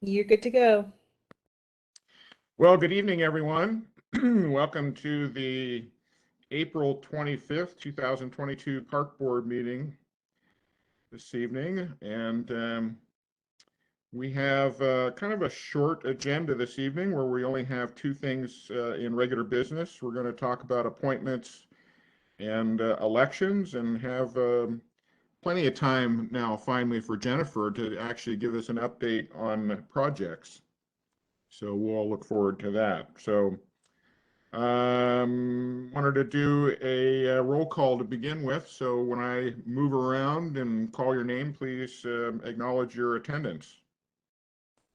You're good to go. Well, good evening, everyone. Welcome to the April 25th, 2022 Park Board meeting this evening. And we have kind of a short agenda this evening where we only have two things in regular business. We're going to talk about appointments and elections and have plenty of time now finally for Jennifer to actually give us an update on projects. So we'll all look forward to that. So wanted to do a roll call to begin with. So when I move around and call your name, please acknowledge your attendance.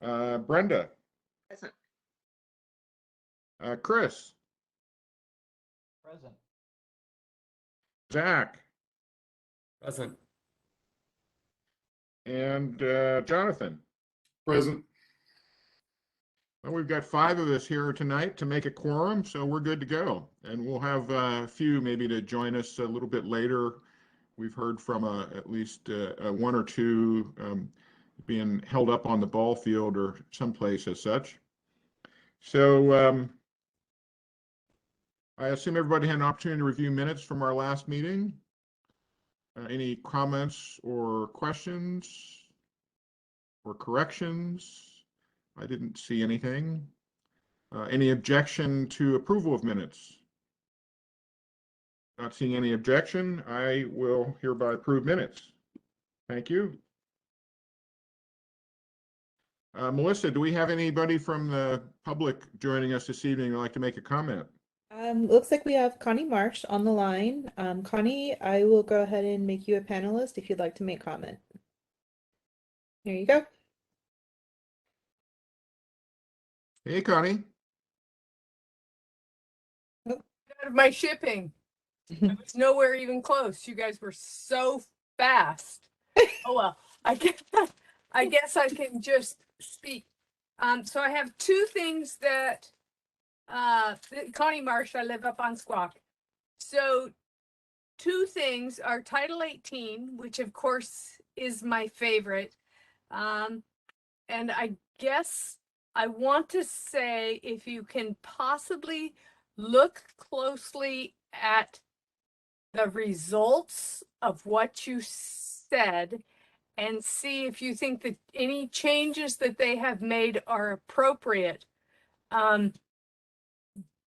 Brenda. Present. Chris. Present. Zach. Present. And Jonathan. Present. Well, we've got 5 of us here tonight to make a quorum, so we're good to go. And we'll have a few maybe to join us a little bit later. We've heard from at least 1 or 2 being held up on the ball field or someplace as such. So I assume everybody had an opportunity to review minutes from our last meeting. Any comments or questions or corrections? I didn't see anything. Any objection to approval of minutes? Not seeing any objection, I will hereby approve minutes. Thank you. Melissa, do we have anybody from the public joining us this evening who'd like to make a comment? Looks like we have Connie Marsh on the line. Connie, I will go ahead and make you a panelist if you'd like to make comment. Here you go. Hey, Connie. Out of my shipping. I was nowhere even close. You guys were so fast. Oh well, I guess I can just speak. So I have 2 things that Connie Marsh, I live up on Squawk. So 2 things are Title 18, which of course is my favorite. And I guess I want to say if you can possibly look closely at the results of what you said and see if you think that any changes that they have made are appropriate.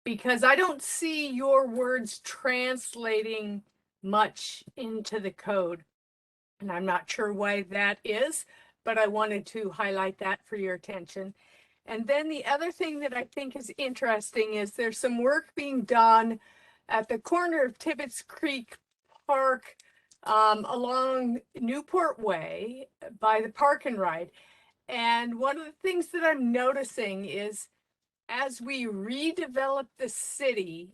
Because I don't see your words translating much into the code. And I'm not sure why that is, but I wanted to highlight that for your attention. And then the other thing that I think is interesting is there's some work being done at the corner of Tibbetts Creek Park along Newport Way by the Park and Ride. And one of the things that I'm noticing is as we redevelop the city,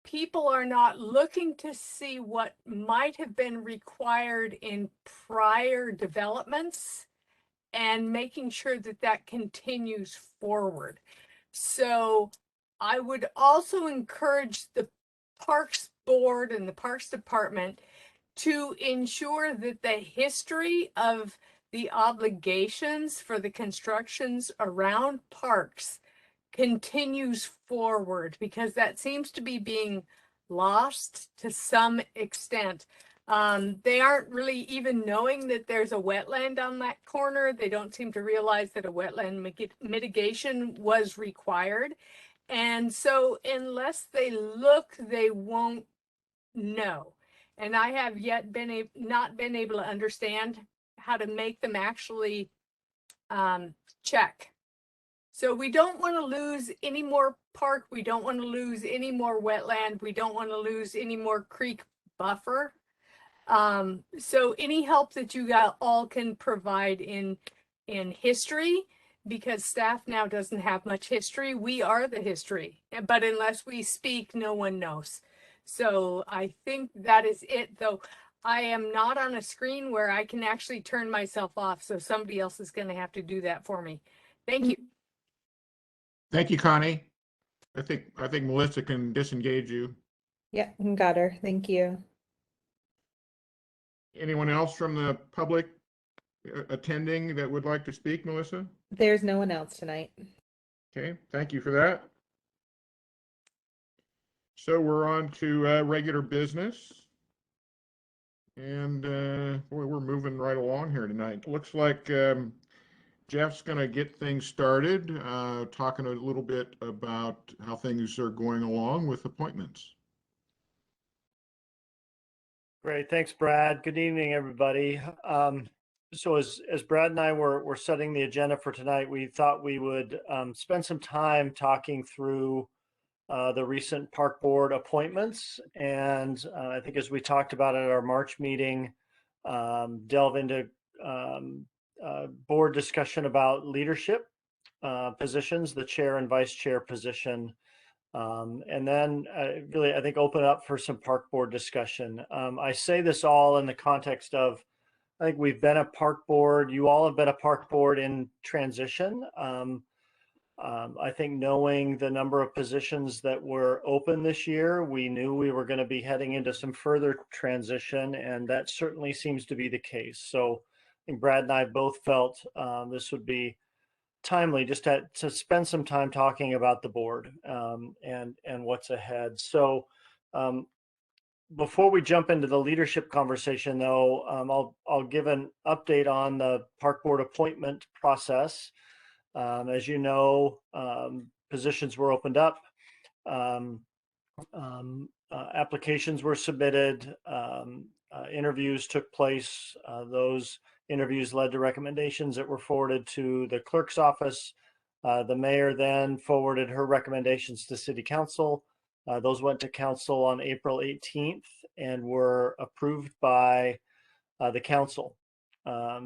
people are not looking to see what might have been required in prior developments and making sure that that continues forward. So I would also encourage the Parks Board and the Parks Department to ensure that the history of the obligations for the constructions around parks continues forward, because that seems to be being lost to some extent. They aren't really even knowing that there's a wetland on that corner. They don't seem to realize that a wetland mitigation was required. And so unless they look, they won't know. And I have yet not been able to understand how to make them actually check. So we don't want to lose any more park. We don't want to lose any more wetland. We don't want to lose any more creek buffer. So any help that you all can provide in history, because staff now doesn't have much history. We are the history, but unless we speak, no one knows. So I think that is it, though. I am not on a screen where I can actually turn myself off. So somebody else is going to have to do that for me. Thank you. Thank you, Connie. I think Melissa can disengage you. Yeah, got her. Thank you. Anyone else from the public attending that would like to speak, Melissa? There's no one else tonight. Okay, thank you for that. So we're on to regular business. And boy, we're moving right along here tonight. Looks like Jeff's going to get things started, talking a little bit about how things are going along with appointments. Great, thanks, Brad. Good evening, everybody. So as Brad and I were setting the agenda for tonight, we thought we would spend some time talking through the recent park board appointments. And I think as we talked about at our March meeting, delve into board discussion about leadership positions, the chair and vice chair position. And then really, I think, open up for some park board discussion. I say this all in the context of, I think we've been a park board, you all have been a park board in transition. I think knowing the number of positions that were open this year, we knew we were going to be heading into some further transition, and that certainly seems to be the case. So I think Brad and I both felt this would be timely just to spend some time talking about the board and what's ahead. So before we jump into the leadership conversation, though, I'll give an update on the park board appointment process. As you know, positions were opened up, applications were submitted, interviews took place. Those interviews led to recommendations that were forwarded to the clerk's office. The mayor then forwarded her recommendations to city council. Those went to council on April 18th and were approved by the council.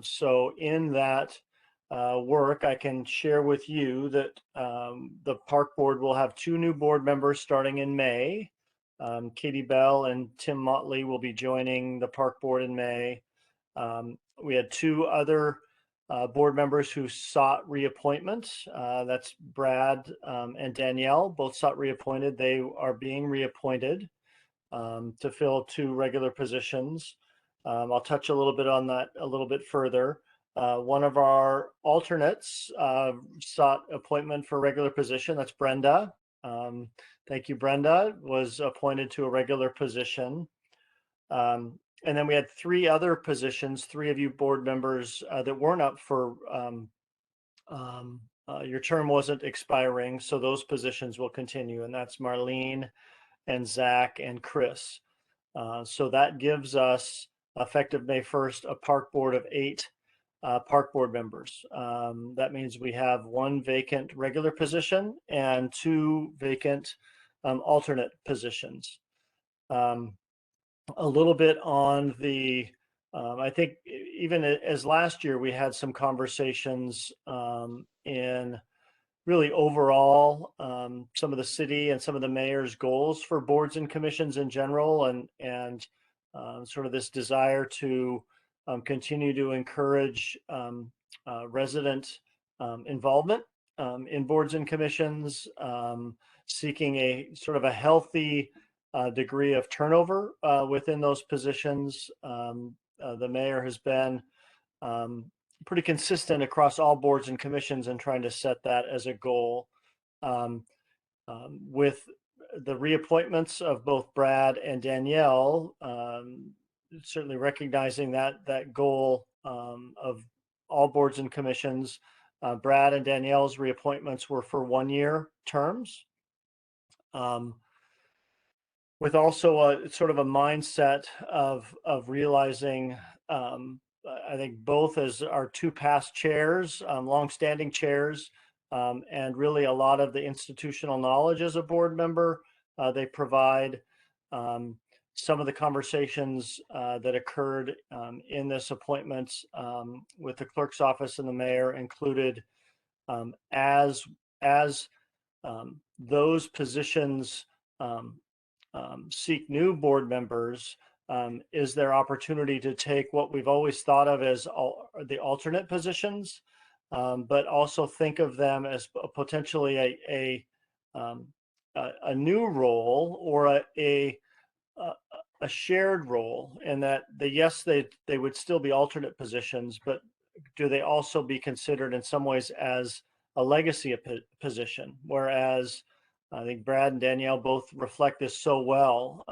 So in that work, I can share with you that the park board will have 2 new board members starting in May. Katie Bell and Tim Motley will be joining the park board in May. We had 2 other board members who sought reappointment. That's Brad and Danielle, both sought reappointed. They are being reappointed to fill 2 regular positions. I'll touch a little bit on that a little bit further. One of our alternates sought appointment for a regular position. That's Brenda. Thank you, Brenda, was appointed to a regular position. And then we had 3 other positions, 3 of you board members that weren't up for, your term wasn't expiring, so those positions will continue, and that's Marlene and Zach and Chris. So that gives us, effective May 1st, a park board of 8 park board members. That means we have 1 vacant regular position and 2 vacant alternate positions. A little bit on the, I think even as last year, we had some conversations in really overall some of the city and some of the mayor's goals for boards and commissions in general, and sort of this desire to continue to encourage resident involvement in boards and commissions, seeking a sort of a healthy degree of turnover within those positions. The mayor has been pretty consistent across all boards and commissions in trying to set that as a goal. With the reappointments of both Brad and Danielle, certainly recognizing that goal of all boards and commissions, Brad and Danielle's reappointments were for 1-year terms. With also a sort of a mindset of realizing, I think both as our 2 past chairs, longstanding chairs, and really a lot of the institutional knowledge as a board member, they provide. Some of the conversations that occurred in this appointment with the clerk's office and the mayor included, as those positions seek new board members, is there opportunity to take what we've always thought of as the alternate positions, but also think of them as potentially a new role or a shared role, in that yes, they would still be alternate positions, but do they also be considered in some ways as a legacy position? Whereas I think Brad and Danielle both reflect this so well.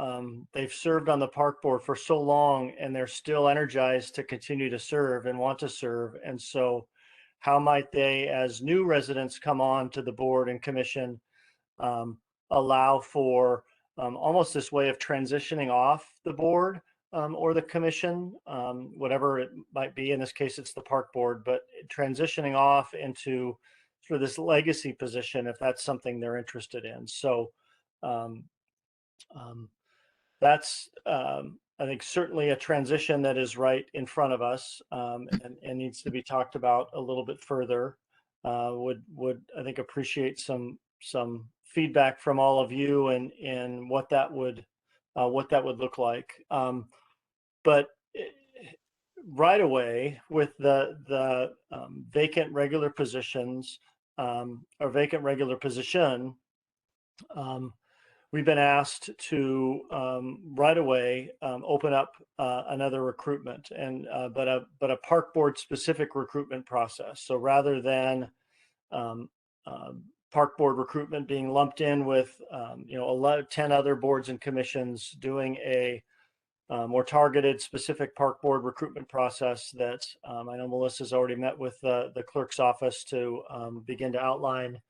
They've served on the park board for so long, and they're still energized to continue to serve and want to serve. And so how might they, as new residents come on to the board and commission, allow for almost this way of transitioning off the board or the commission, whatever it might be. In this case, it's the park board, but transitioning off into sort of this legacy position, if that's something they're interested in. So that's, I think, certainly a transition that is right in front of us and needs to be talked about a little bit further. Would I think appreciate some feedback from all of you and what that would look like. But right away with the vacant regular positions or vacant regular position, we've been asked to right away open up another recruitment and but a park board specific recruitment process. So rather than park board recruitment being lumped in with 10 other boards and commissions, doing a more targeted specific park board recruitment process that I know Melissa's already met with the clerk's office to begin to outline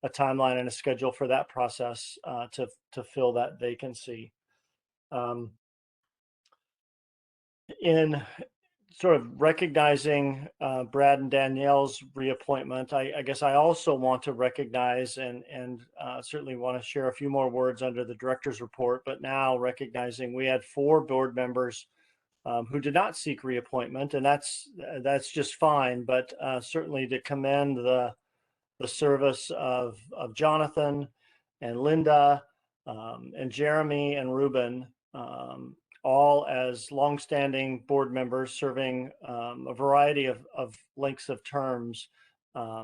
a timeline and a schedule for that process to fill that vacancy. In sort of recognizing Brad and Danielle's reappointment, I guess I also want to recognize and certainly want to share a few more words under the director's report, but now recognizing we had 4 board members who did not seek reappointment, and that's just fine, but certainly to commend the service of Jonathan and Linda and Jeremy and Ruben, all as longstanding board members serving a variety of lengths of terms. I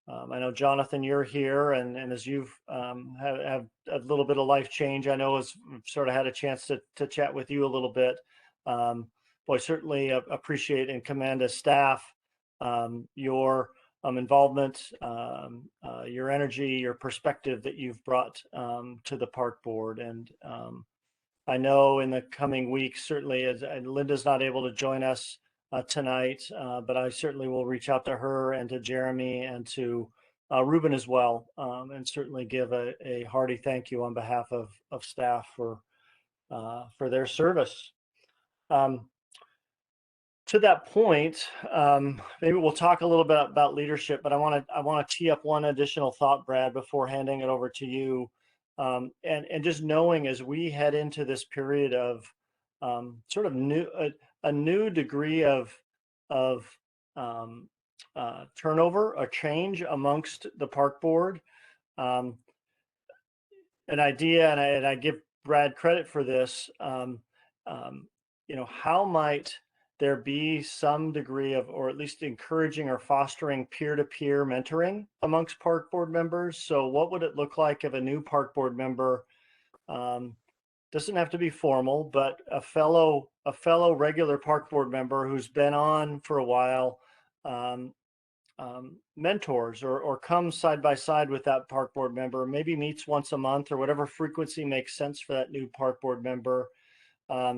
know, Jonathan, you're here, and as you've have a little bit of life change, I know as we've sort of had a chance to chat with you a little bit. Boy, certainly appreciate and commend as staff your involvement, your energy, your perspective that you've brought to the park board. And I know in the coming weeks, certainly as Linda's not able to join us tonight, but I certainly will reach out to her and to Jeremy and to Ruben as well, and certainly give a hearty thank you on behalf of staff for their service. To that point, maybe we'll talk a little bit about leadership, but I want to tee up one additional thought, Brad, before handing it over to you. And just knowing as we head into this period of sort of a new degree of turnover, a change amongst the park board, an idea, and I give Brad credit for this. How might there be some degree of, or at least encouraging or fostering peer-to-peer mentoring amongst park board members? So what would it look like if a new park board member, doesn't have to be formal, but a fellow regular park board member who's been on for a while, mentors or comes side by side with that park board member, maybe meets once a month or whatever frequency makes sense for that new park board member,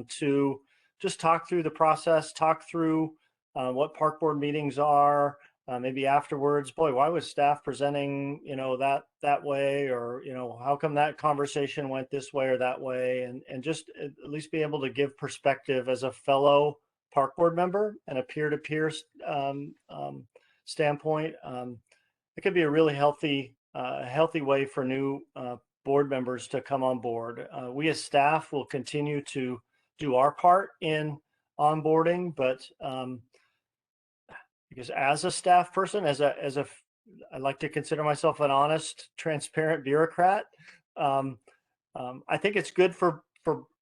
to just talk through the process, talk through what park board meetings are, maybe afterwards, boy, why was staff presenting, that way, or, how come that conversation went this way or that way, and just at least be able to give perspective as a fellow park board member and a peer-to-peer standpoint. It could be a really healthy way for new board members to come on board. We as staff will continue to do our part in onboarding, but because as a staff person, I like to consider myself an honest, transparent bureaucrat. I think it's good for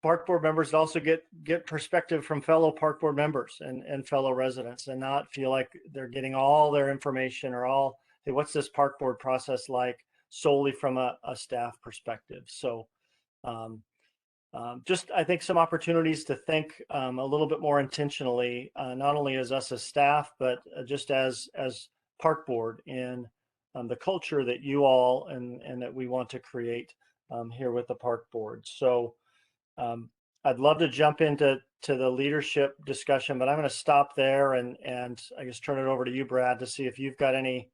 park board members to also get perspective from fellow park board members and fellow residents, and not feel like they're getting all their information or hey, what's this park board process like, solely from a staff perspective. So just, I think, some opportunities to think a little bit more intentionally, not only as us as staff, but just as park board in the culture that you all and that we want to create here with the park board. So I'd love to jump into the leadership discussion, but I'm going to stop there and I guess turn it over to you, Brad, to see if you've got any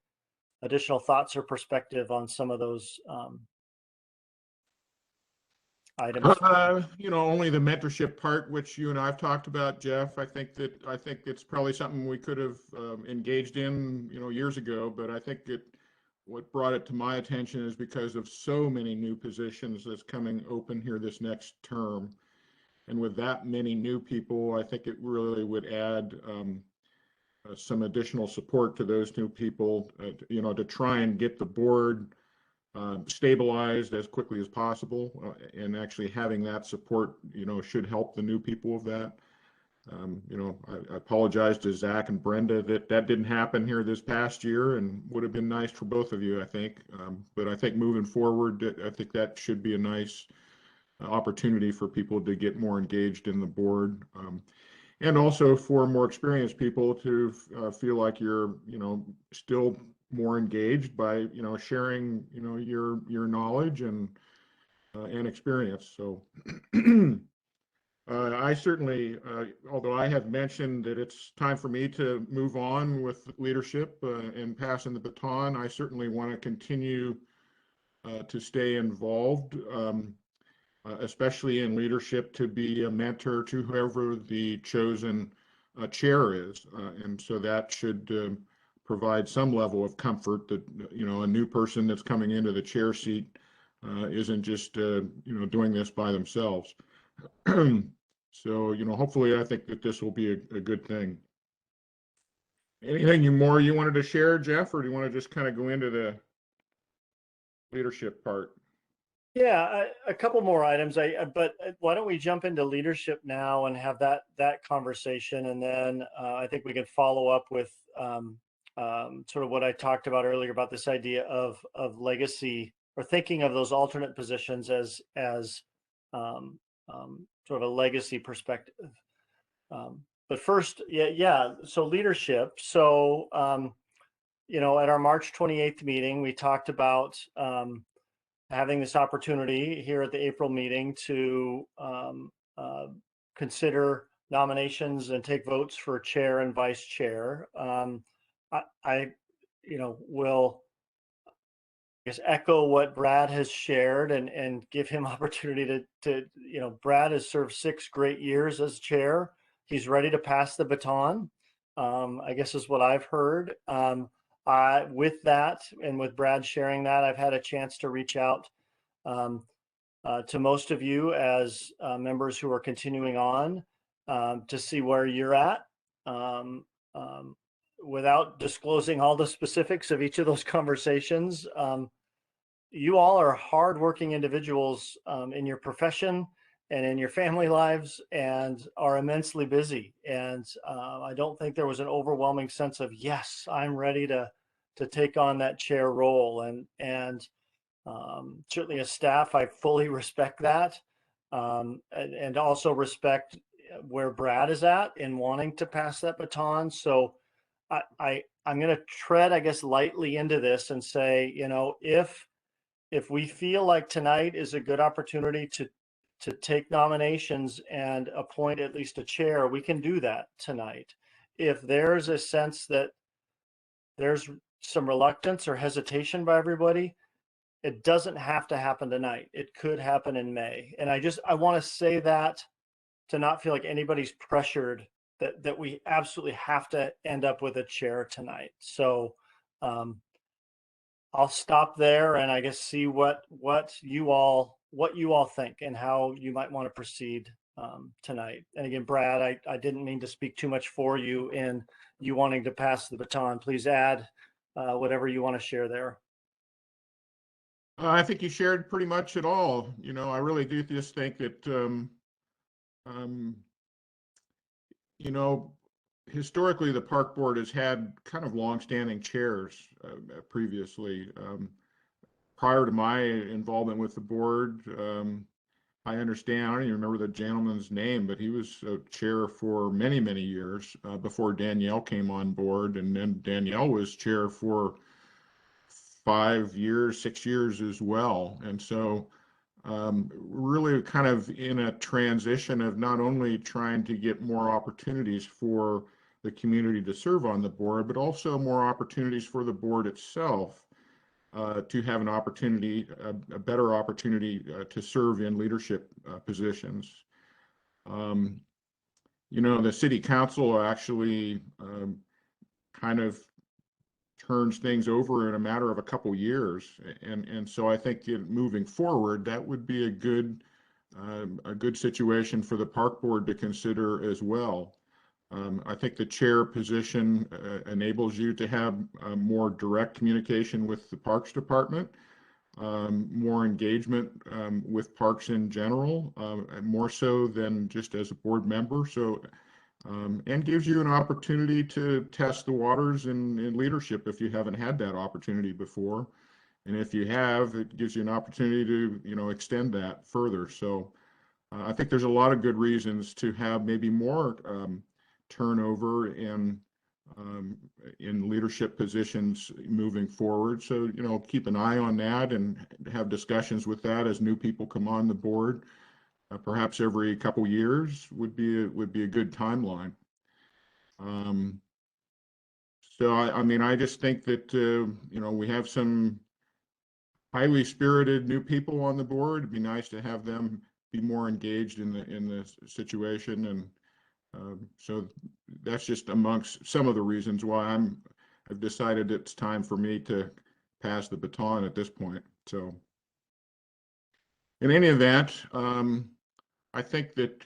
additional thoughts or perspective on some of those items. Only the mentorship part, which you and I've talked about, Jeff. I think it's probably something we could have engaged in, years ago. But I think what brought it to my attention is because of so many new positions that's coming open here this next term, and with that many new people, I think it really would add some additional support to those new people, to try and get the board stabilized as quickly as possible, and actually having that support, should help the new people of that. I apologize to Zach and Brenda that didn't happen here this past year, and would have been nice for both of you, I think. But I think moving forward, I think that should be a nice opportunity for people to get more engaged in the board, and also for more experienced people to feel like you're, still more engaged by, sharing, your knowledge and experience. So I certainly, although I have mentioned that it's time for me to move on with leadership and passing the baton, I certainly want to continue to stay involved, especially in leadership, to be a mentor to whoever the chosen chair is. And so that should provide some level of comfort that, a new person that's coming into the chair seat isn't just, doing this by themselves. So, hopefully I think that this will be a good thing. Anything more you wanted to share, Jeff, or do you want to just kind of go into the leadership part? Yeah, a couple more items. But why don't we jump into leadership now and have that conversation, and then I think we can follow up with sort of what I talked about earlier about this idea of legacy, or thinking of those alternate positions as sort of a legacy perspective. But first, yeah. So leadership. So at our March 28th meeting, we talked about having this opportunity here at the April meeting to consider nominations and take votes for chair and vice chair. I will, I guess, echo what Brad has shared and give him opportunity to Brad has served 6 great years as chair. He's ready to pass the baton, I guess is what I've heard. With that, and with Brad sharing that, I've had a chance to reach out to most of you as members who are continuing on to see where you're at, without disclosing all the specifics of each of those conversations. You all are hardworking individuals in your profession and in your family lives, and are immensely busy. And I don't think there was an overwhelming sense of, yes, I'm ready to take on that chair role. And certainly as staff, I fully respect that, and also respect where Brad is at in wanting to pass that baton. So I'm going to tread, I guess, lightly into this and say, if we feel like tonight is a good opportunity to take nominations and appoint at least a chair, we can do that tonight. If there's a sense that there's some reluctance or hesitation by everybody, it doesn't have to happen tonight. It could happen in May. And I want to say that to not feel like anybody's pressured that we absolutely have to end up with a chair tonight. So I'll stop there and I guess see what you all think and how you might want to proceed tonight. And again, Brad, I didn't mean to speak too much for you in you wanting to pass the baton. Please add whatever you want to share there. I think you shared pretty much it all. I really do just think that, historically the park board has had kind of longstanding chairs previously. Prior to my involvement with the board, I understand, I don't even remember the gentleman's name, but he was chair for many, many years before Danielle came on board. And then Danielle was chair for 5 years, 6 years as well. And so really kind of in a transition of not only trying to get more opportunities for the community to serve on the board, but also more opportunities for the board itself to have an opportunity, a better opportunity to serve in leadership positions. You know, the city council actually kind of turns things over in a matter of a couple years, and so I think moving forward, that would be a good situation for the park board to consider as well. I think the chair position enables you to have more direct communication with the Parks Department, more engagement with parks in general, more so than just as a board member. So, and gives you an opportunity to test the waters in leadership if you haven't had that opportunity before. And if you have, it gives you an opportunity to, you know, extend that further. So I think there's a lot of good reasons to have maybe more turnover in leadership positions moving forward. So, you know, keep an eye on that and have discussions with that as new people come on the board. Perhaps every couple years would be a good timeline. So I mean, I just think that you know, we have some highly spirited new people on the board. It'd be nice to have them be more engaged in the situation, and so that's just amongst some of the reasons why I've decided it's time for me to pass the baton at this point. So in any event, I think that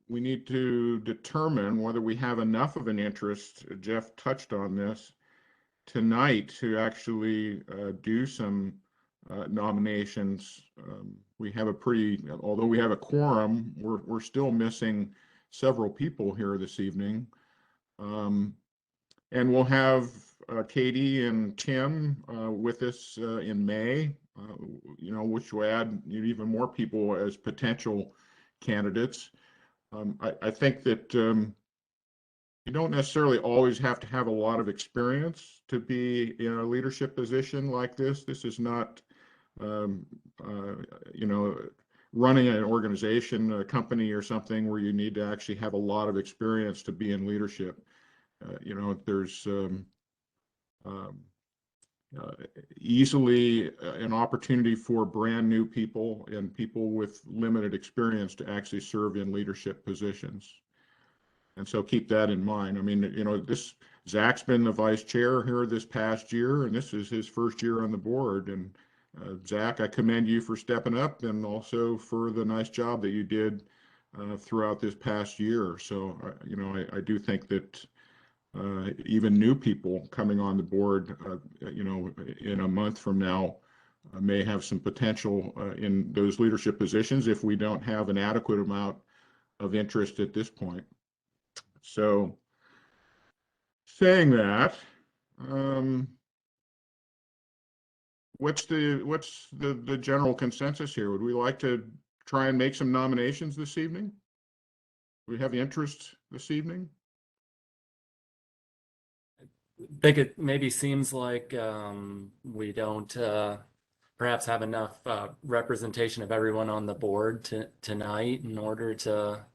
we need to determine whether we have enough of an interest. Jeff touched on this tonight to actually do some nominations. We have a although we have a quorum, we're still missing several people here this evening. And we'll have Katie and Tim with us in May, you know, which will add even more people as potential candidates. I think that you don't necessarily always have to have a lot of experience to be in a leadership position like this. This is not, you know, running an organization, a company or something where you need to actually have a lot of experience to be in leadership. You know, there's easily an opportunity for brand new people and people with limited experience to actually serve in leadership positions. And so keep that in mind. I mean, you know, Zach's been the vice chair here this past year, and this is his first year on the board. And Zach, I commend you for stepping up and also for the nice job that you did throughout this past year. So, you know, I do think that even new people coming on the board, you know, in a month from now, may have some potential in those leadership positions if we don't have an adequate amount of interest at this point. So, saying that, what's the general consensus here? Would we like to try and make some nominations this evening? Do we have interest this evening? I think it maybe seems like we don't perhaps have enough representation of everyone on the board tonight in order to,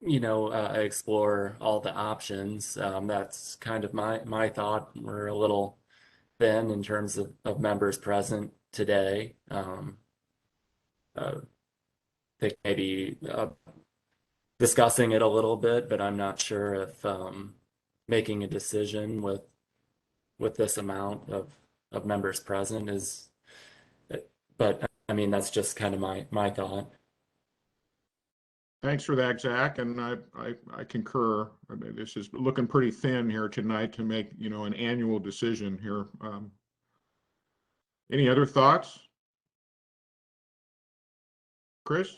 you know, explore all the options. That's kind of my thought. We're a little thin in terms of members present today. I think maybe discussing it a little bit, but I'm not sure if making a decision with this amount of members present is, but I mean, that's just kind of my thought. Thanks for that, Zach, and I concur. I mean, this is looking pretty thin here tonight to make, you know, an annual decision here. Any other thoughts? Chris?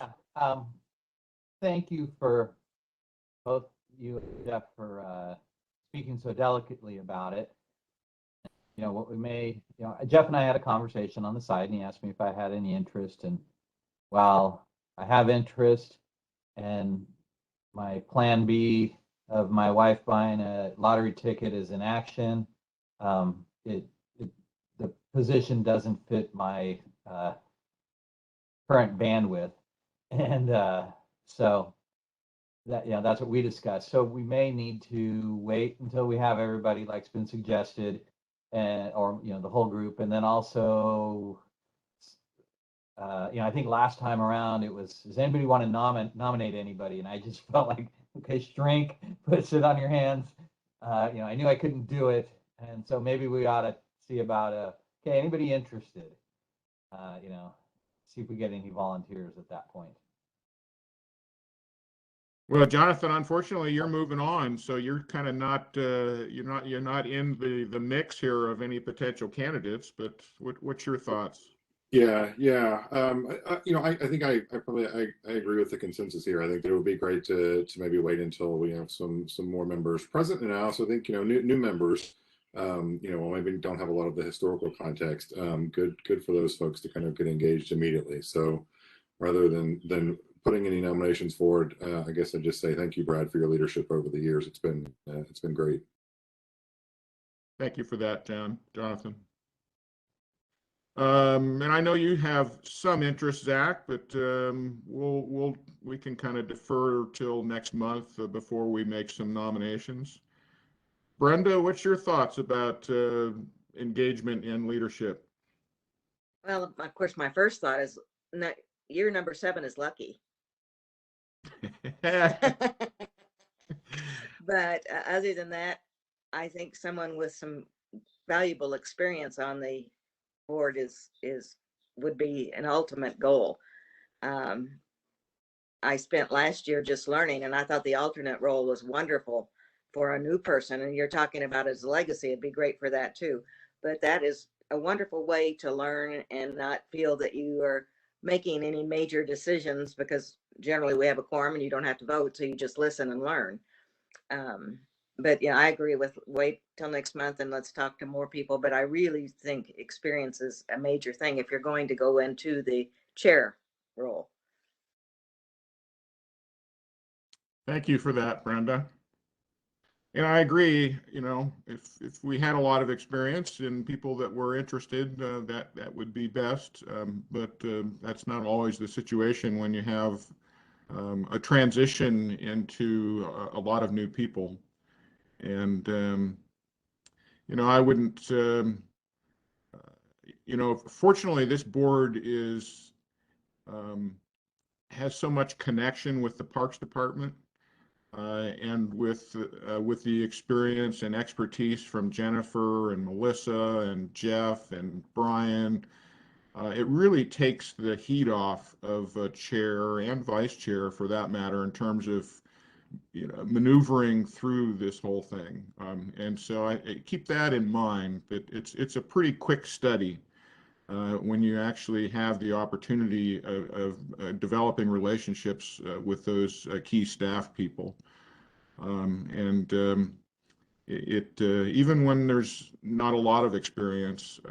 Thank you for both you and Jeff for speaking so delicately about it. what we may, Jeff and I had a conversation on the side, and he asked me if I had any interest. And while I have interest, and my plan B of my wife buying a lottery ticket is in action, the position doesn't fit my current bandwidth, and so that's what we discussed. So we may need to wait until we have everybody, like's been suggested, and or the whole group, and then also I think last time around it was, does anybody want to nominate anybody? And I just felt like, okay, shrink, put it on your hands. I knew I couldn't do it, and so maybe we ought to see about okay, anybody interested? See if we get any volunteers at that point. Well, Jonathan, unfortunately, you're moving on, so you're kind of not you're not in the mix here of any potential candidates. But what's your thoughts? Yeah. I think I agree with the consensus here. I think that it would be great to maybe wait until we have some more members present, and I also think new members, maybe don't have a lot of the historical context. Good for those folks to kind of get engaged immediately. So rather than putting any nominations forward, I guess I'd just say thank you, Brad, for your leadership over the years. It's been great. Thank you for that, Jonathan. And I know you have some interest, Zach, but we can kind of defer till next month before we make some nominations. Brenda, what's your thoughts about engagement in leadership? Well, of course, my first thought is year number 7 is lucky. But other than that, I think someone with some valuable experience on the board would be an ultimate goal. I spent last year just learning, and I thought the alternate role was wonderful for a new person. And you're talking about his legacy; it'd be great for that too. But that is a wonderful way to learn and not feel that you are making any major decisions, because generally we have a quorum and you don't have to vote, so you just listen and learn. But yeah, I agree with wait till next month and let's talk to more people. But I really think experience is a major thing if you're going to go into the chair role. Thank you for that, Brenda. And I agree, if we had a lot of experience and people that were interested, that would be best. But that's not always the situation when you have a transition into a lot of new people. And, I wouldn't, fortunately, this board has so much connection with the Parks Department. And with the experience and expertise from Jennifer and Melissa and Jeff and Brian, it really takes the heat off of a chair and vice chair, for that matter, in terms of maneuvering through this whole thing. And so I keep that in mind. That it's a pretty quick study when you actually have the opportunity of developing relationships with those key staff people. Even when there's not a lot of experience,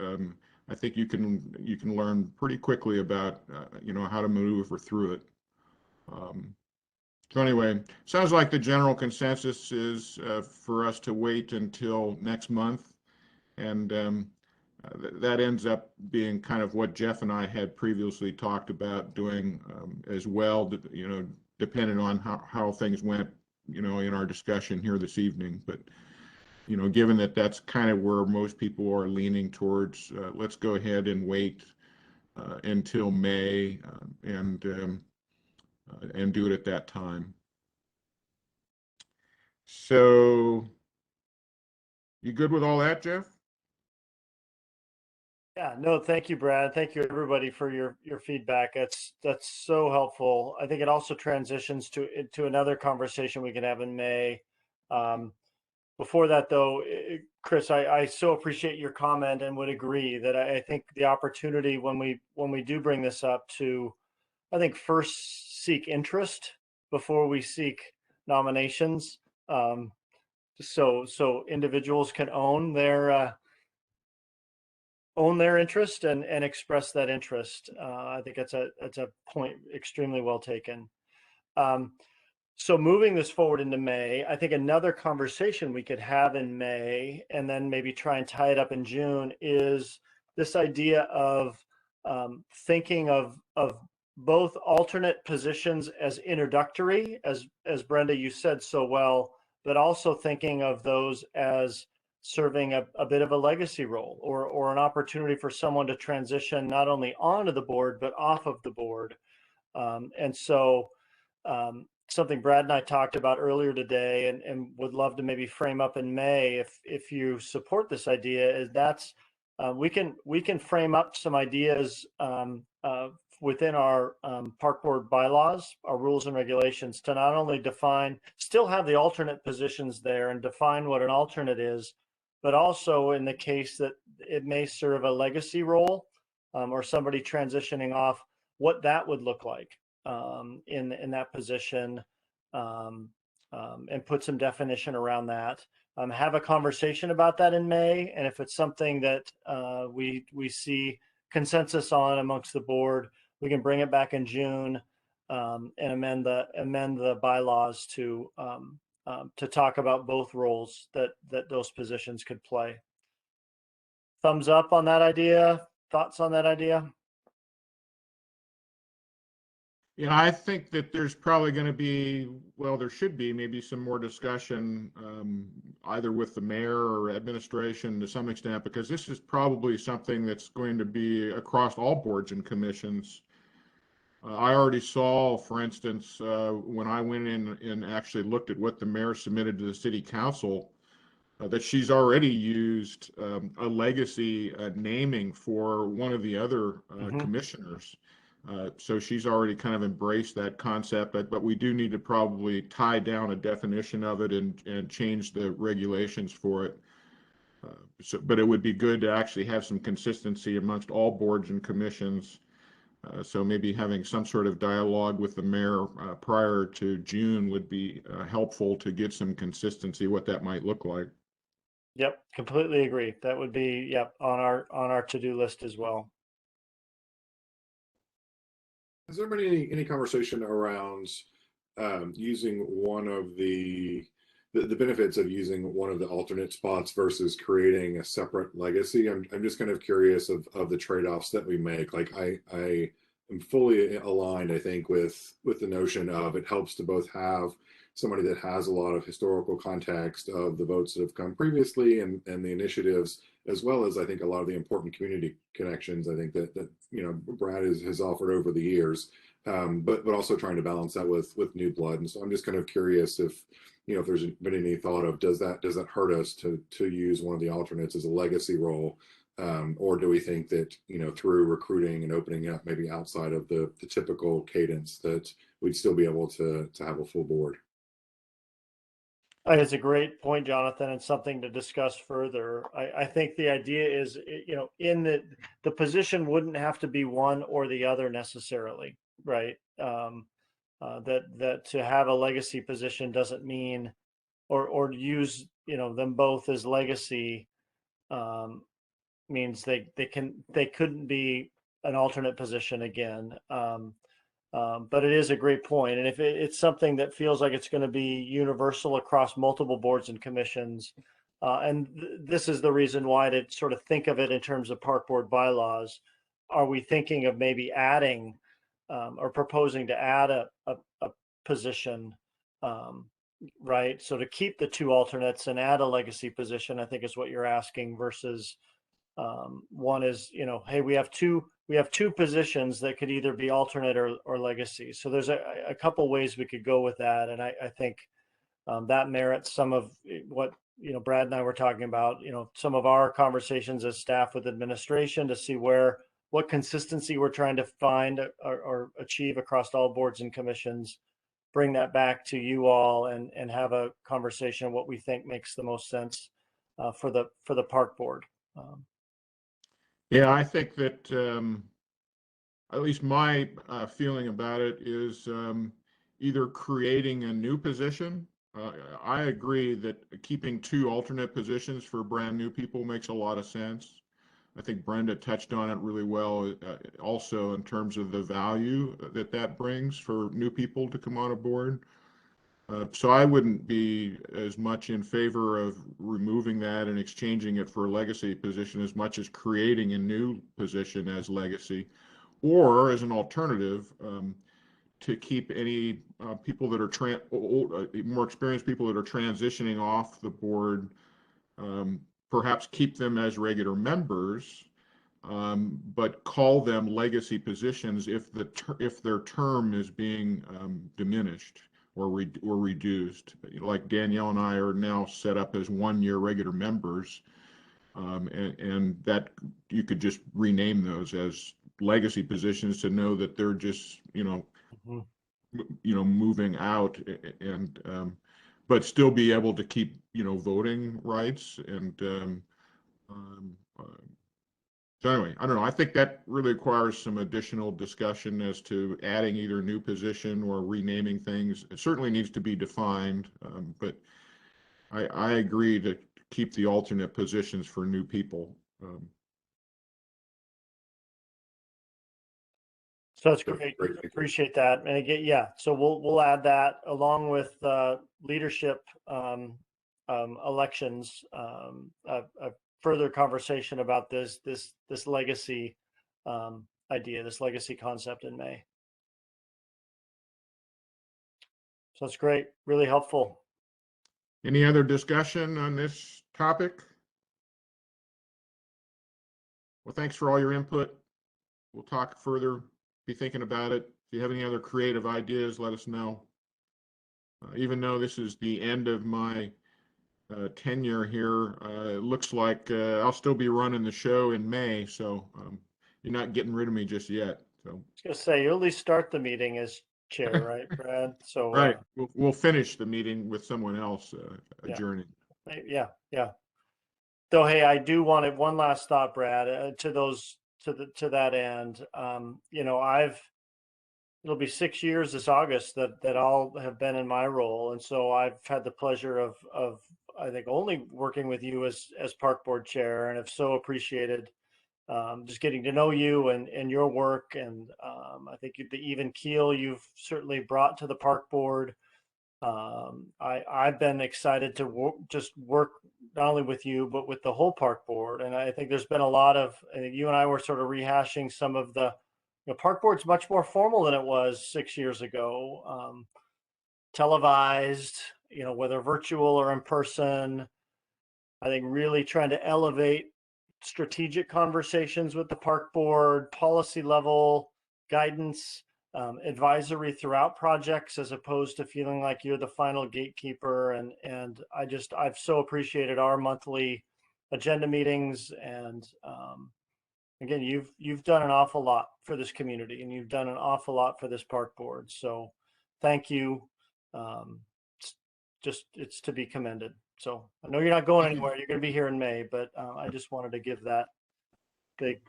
I think you can learn pretty quickly about how to maneuver through it. So anyway, sounds like the general consensus is for us to wait until next month, and that ends up being kind of what Jeff and I had previously talked about doing as well, depending on how things went, in our discussion here this evening. But, given that that's kind of where most people are leaning towards, let's go ahead and wait until May and do it at that time. So, you good with all that, Jeff? Yeah, no, thank you, Brad. Thank you, everybody, for your feedback. That's so helpful. I think it also transitions to another conversation we can have in May. Before that, though, Chris, I so appreciate your comment and would agree that I think the opportunity when we do bring this up to, I think, first seek interest before we seek nominations. So individuals can own their own their interest and express that interest. I think that's a point extremely well taken. So moving this forward into May, I think another conversation we could have in May and then maybe try and tie it up in June is this idea of thinking of both alternate positions as introductory, as Brenda, you said so well, but also thinking of those as serving a bit of a legacy role or an opportunity for someone to transition not only onto the board, but off of the board. And so something Brad and I talked about earlier today and would love to maybe frame up in May if you support this idea is that's we can frame up some ideas within our park board bylaws, our rules and regulations to not only still have the alternate positions there and define what an alternate is, but also in the case that it may serve a legacy role or somebody transitioning off, what that would look like in that position, and put some definition around that. Have a conversation about that in May, and if it's something that we see consensus on amongst the board, we can bring it back in June and amend the bylaws to talk about both roles that those positions could play. Thumbs up on that idea? Thoughts on that idea? Yeah, I think that there's probably going to be, well, there should be maybe some more discussion either with the mayor or administration to some extent, because this is probably something that's going to be across all boards and commissions. I already saw, for instance, when I went in and actually looked at what the mayor submitted to the city council, that she's already used a legacy naming for one of the other commissioners. So she's already kind of embraced that concept, but we do need to probably tie down a definition of it and change the regulations for it. But it would be good to actually have some consistency amongst all boards and commissions. So maybe having some sort of dialogue with the mayor prior to June would be helpful to get some consistency what that might look like. Yep, completely agree. That would be on our to-do list as well. Has there been any conversation around using one of the benefits of using one of the alternate spots versus creating a separate legacy? I'm just kind of curious of the trade-offs that we make. Like I am fully aligned, I think, with the notion of it helps to both have somebody that has a lot of historical context of the votes that have come previously and the initiatives, as well as I think a lot of the important community connections I think that Brad has offered over the years, but also trying to balance that with new blood. And so I'm just kind of curious if there's been any thought of does that hurt us to use one of the alternates as a legacy role, or do we think that through recruiting and opening up maybe outside of the typical cadence that we'd still be able to have a full board? I think it's a great point, Jonathan, and something to discuss further. I think the idea is, in the position wouldn't have to be one or the other necessarily, right? That to have a legacy position doesn't mean, or use them both as legacy means they couldn't be an alternate position again. But it is a great point. And if it's something that feels like it's going to be universal across multiple boards and commissions, and this is the reason why to sort of think of it in terms of park board bylaws, are we thinking of maybe adding or proposing to add a position, right? So to keep the two alternates and add a legacy position, I think is what you're asking, versus one is, hey, we have two positions that could either be alternate or legacy. So there's a couple ways we could go with that. And I think that merits some of what, Brad and I were talking about, some of our conversations as staff with administration to see what consistency we're trying to find or achieve across all boards and commissions, bring that back to you all and have a conversation of what we think makes the most sense for the park board. Yeah, I think that at least my feeling about it is either creating a new position. I agree that keeping two alternate positions for brand new people makes a lot of sense. I think Brenda touched on it really well, also in terms of the value that that brings for new people to come on board. So I wouldn't be as much in favor of removing that and exchanging it for a legacy position as much as creating a new position as legacy, or as an alternative, to keep any people that are more experienced people that are transitioning off the board, perhaps keep them as regular members, but call them legacy positions if their term is being diminished or reduced. Like Danielle and I are now set up as 1-year regular members, and that you could just rename those as legacy positions to know that they're just moving out, and but still be able to keep voting rights. And so anyway, I don't know. I think that really requires some additional discussion as to adding either new position or renaming things. It certainly needs to be defined, but I agree to keep the alternate positions for new people. So that's great. Appreciate that. And again, yeah, so we'll add that along with leadership elections, a further conversation about this legacy idea, this legacy concept in May. So that's great, really helpful. Any other discussion on this topic? Well, thanks for all your input. We'll talk further, be thinking about it. If you have any other creative ideas, let us know. Even though this is the end of my tenure here, it looks like I'll still be running the show in May, so you're not getting rid of me just yet. So I was gonna say, you'll at least start the meeting as chair, right, Brad? So right, we'll finish the meeting with someone else adjourning. Yeah. Though, hey, I do want one last thought, Brad, to that end. It'll be 6 years this August that I'll have been in my role, and so I've had the pleasure of I think only working with you as park board chair, and have so appreciated just getting to know you and your work, and I think the even keel you've certainly brought to the park board. I've been excited to just work not only with you but with the whole park board, and I think there's been a lot of, you and I were sort of rehashing some of the park board's much more formal than it was 6 years ago, televised, whether virtual or in person. I think really trying to elevate strategic conversations with the park board, policy level guidance, advisory throughout projects, as opposed to feeling like you're the final gatekeeper. And I've so appreciated our monthly agenda meetings, and again, you've done an awful lot for this community, and you've done an awful lot for this park board. So thank you. It's to be commended. So I know you're not going anywhere. You're going to be here in May, but I just wanted to give that big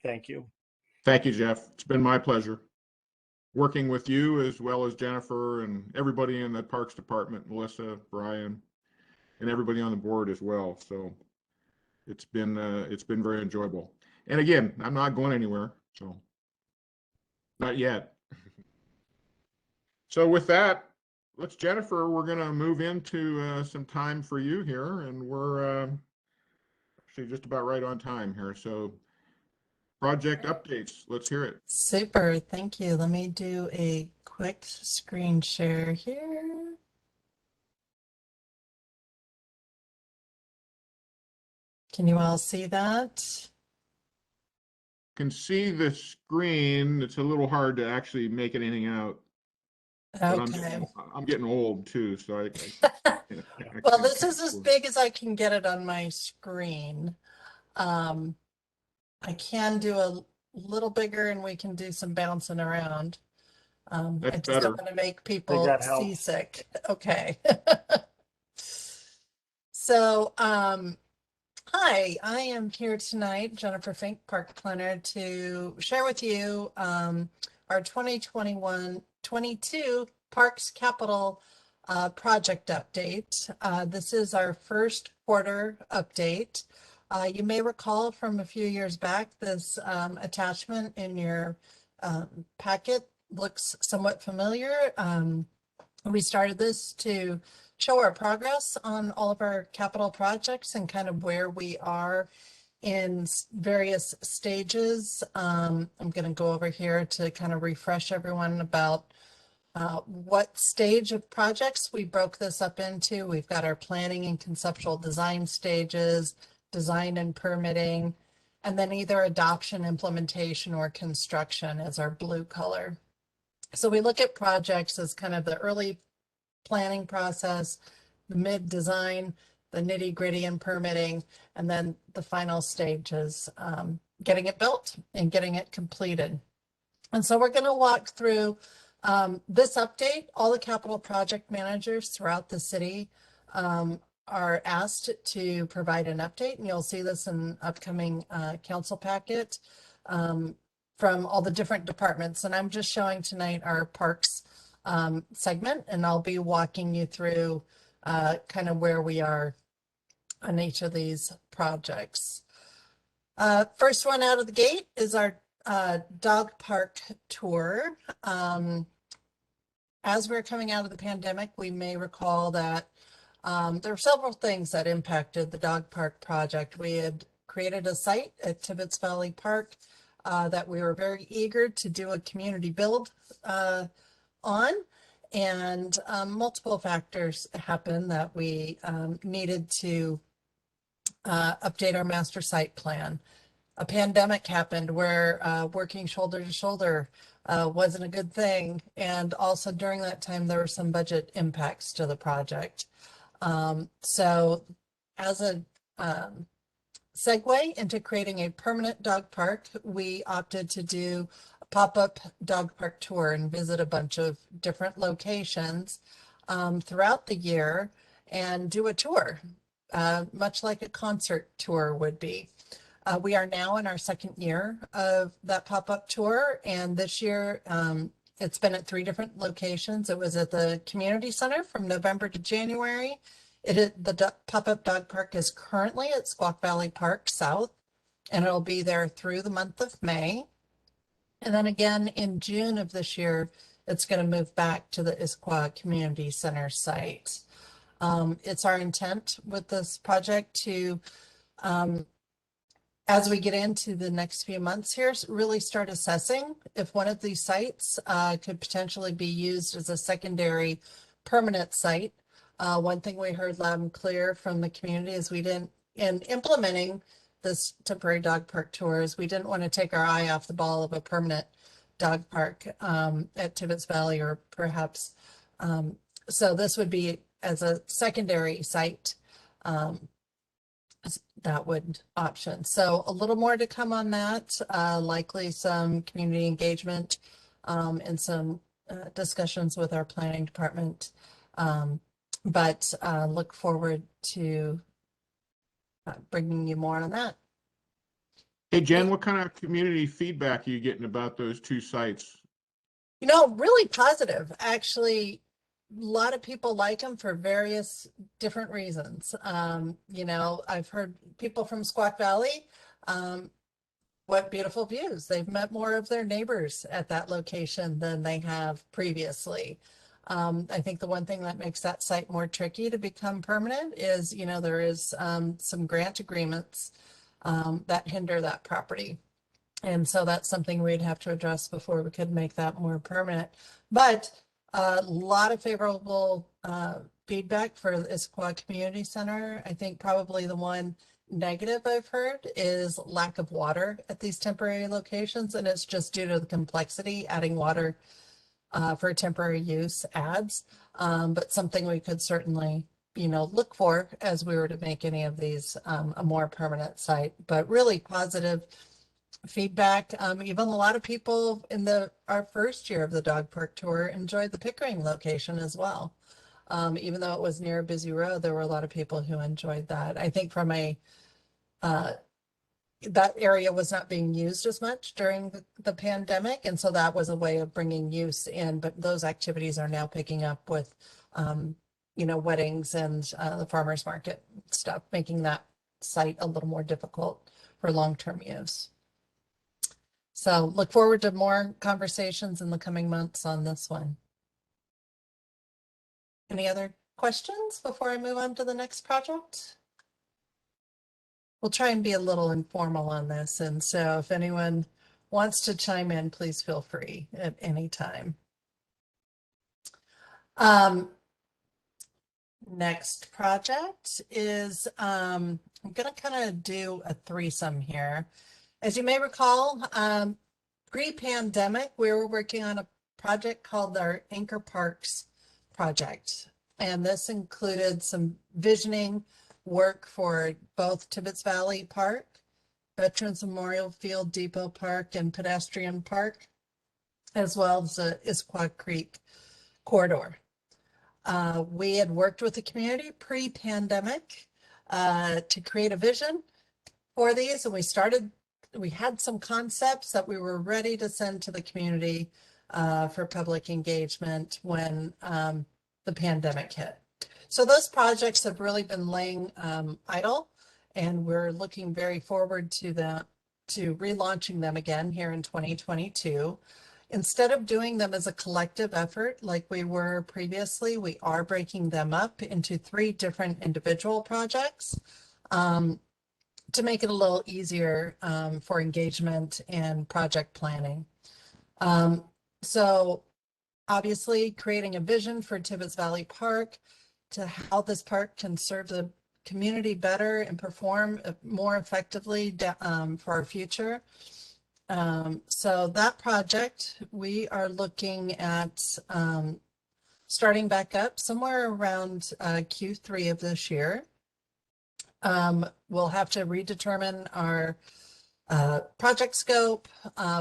thank you. Thank you, Jeff. It's been my pleasure working with you, as well as Jennifer and everybody in the Parks Department, Melissa, Brian, and everybody on the board as well. So it's been very enjoyable. And again, I'm not going anywhere, so not yet. So with that, Jennifer, we're going to move into some time for you here, and we're actually just about right on time here. So project updates, let's hear it. Super, thank you. Let me do a quick screen share here. Can you all see that? Can see the screen. It's a little hard to actually make anything out. Okay. I'm getting old too, so well, this is as big as I can get it on my screen. I can do a little bigger, and we can do some bouncing around. I just don't want to make people seasick. Okay. So, hi, I am here tonight, Jennifer Fink, Park Planner, to share with you our 2021-22 Parks Capital project update. This is our first quarter update. You may recall from a few years back, this attachment in your packet looks somewhat familiar. We started this to show our progress on all of our capital projects and kind of where we are in various stages. I'm going to go over here to kind of refresh everyone about what stage of projects we broke this up into. We've got our planning and conceptual design stages, design and permitting, and then either adoption, implementation, or construction as our blue color. So we look at projects as kind of the early planning process, the mid design, the nitty gritty and permitting, and then the final stage is getting it built and getting it completed. And so we're going to walk through this update. All the capital project managers throughout the city are asked to provide an update, and you'll see this in upcoming council packet from all the different departments. And I'm just showing tonight our parks segment, and I'll be walking you through kind of where we are on each of these projects. First one out of the gate is our dog park tour. As we're coming out of the pandemic, we may recall that there were several things that impacted the dog park project. We had created a site at Tibbetts Valley Park that we were very eager to do a community build on, and multiple factors happened that we needed to update our master site plan. A pandemic happened where working shoulder to shoulder wasn't a good thing. And also during that time, there were some budget impacts to the project. So as a segue into creating a permanent dog park, we opted to do a pop-up dog park tour and visit a bunch of different locations throughout the year and do a tour, much like a concert tour would be. We are now in our second year of that pop-up tour, and this year it's been at 3 different locations. It was at the community center from November to January. The pop-up dog park is currently at Squaw Valley Park South, and it'll be there through the month of May. And then again in June of this year, it's going to move back to the Issaquah Community Center site. It's our intent with this project to as we get into the next few months here, really start assessing if one of these sites could potentially be used as a secondary permanent site. One thing we heard loud and clear from the community is in implementing this temporary dog park tours, we didn't want to take our eye off the ball of a permanent dog park at Tibbetts Valley, or perhaps, so this would be as a secondary site. That would option. So a little more to come on that, likely some community engagement and some discussions with our planning department. But look forward to bringing you more on that. Hey, Jen, what kind of community feedback are you getting about those 2 sites? You know, really positive. Actually, a lot of people like them for various different reasons. You know, I've heard people from Squaw Valley, what beautiful views. They've met more of their neighbors at that location than they have previously. I think the one thing that makes that site more tricky to become permanent is, you know, there is some grant agreements that hinder that property. And so that's something we'd have to address before we could make that more permanent. But a lot of favorable feedback for the Issaquah Community Center. I think probably the one negative I've heard is lack of water at these temporary locations, and it's just due to the complexity. Adding water for temporary use adds, but something we could certainly, you know, look for as we were to make any of these a more permanent site. But really positive feedback. Even a lot of people in our first year of the dog park tour enjoyed the Pickering location as well. Even though it was near a busy road, there were a lot of people who enjoyed that. I think from that area was not being used as much during the pandemic, and so that was a way of bringing use in. But those activities are now picking up with, you know, weddings and the farmers market stuff, making that site a little more difficult for long-term use. So look forward to more conversations in the coming months on this one. Any other questions before I move on to the next project? We'll try and be a little informal on this, and so if anyone wants to chime in, please feel free at any time. Next project is, I'm going to kind of do a threesome here. As you may recall, pre-pandemic, we were working on a project called our Anchor Parks project. And this included some visioning work for both Tibbetts Valley Park, Veterans Memorial Field Depot Park, and Pedestrian Park, as well as the Issaquah Creek corridor. We had worked with the community pre-pandemic to create a vision for these, and we had some concepts that we were ready to send to the community for public engagement when the pandemic hit. So those projects have really been laying idle, and we're looking very forward to relaunching them again here in 2022. Instead of doing them as a collective effort like we were previously, we are breaking them up into 3 different individual projects to make it a little easier for engagement and project planning. So obviously creating a vision for Tibbetts Valley Park to how this park can serve the community better and perform more effectively for our future. So that project, we are looking at starting back up somewhere around Q3 of this year. We'll have to redetermine our project scope.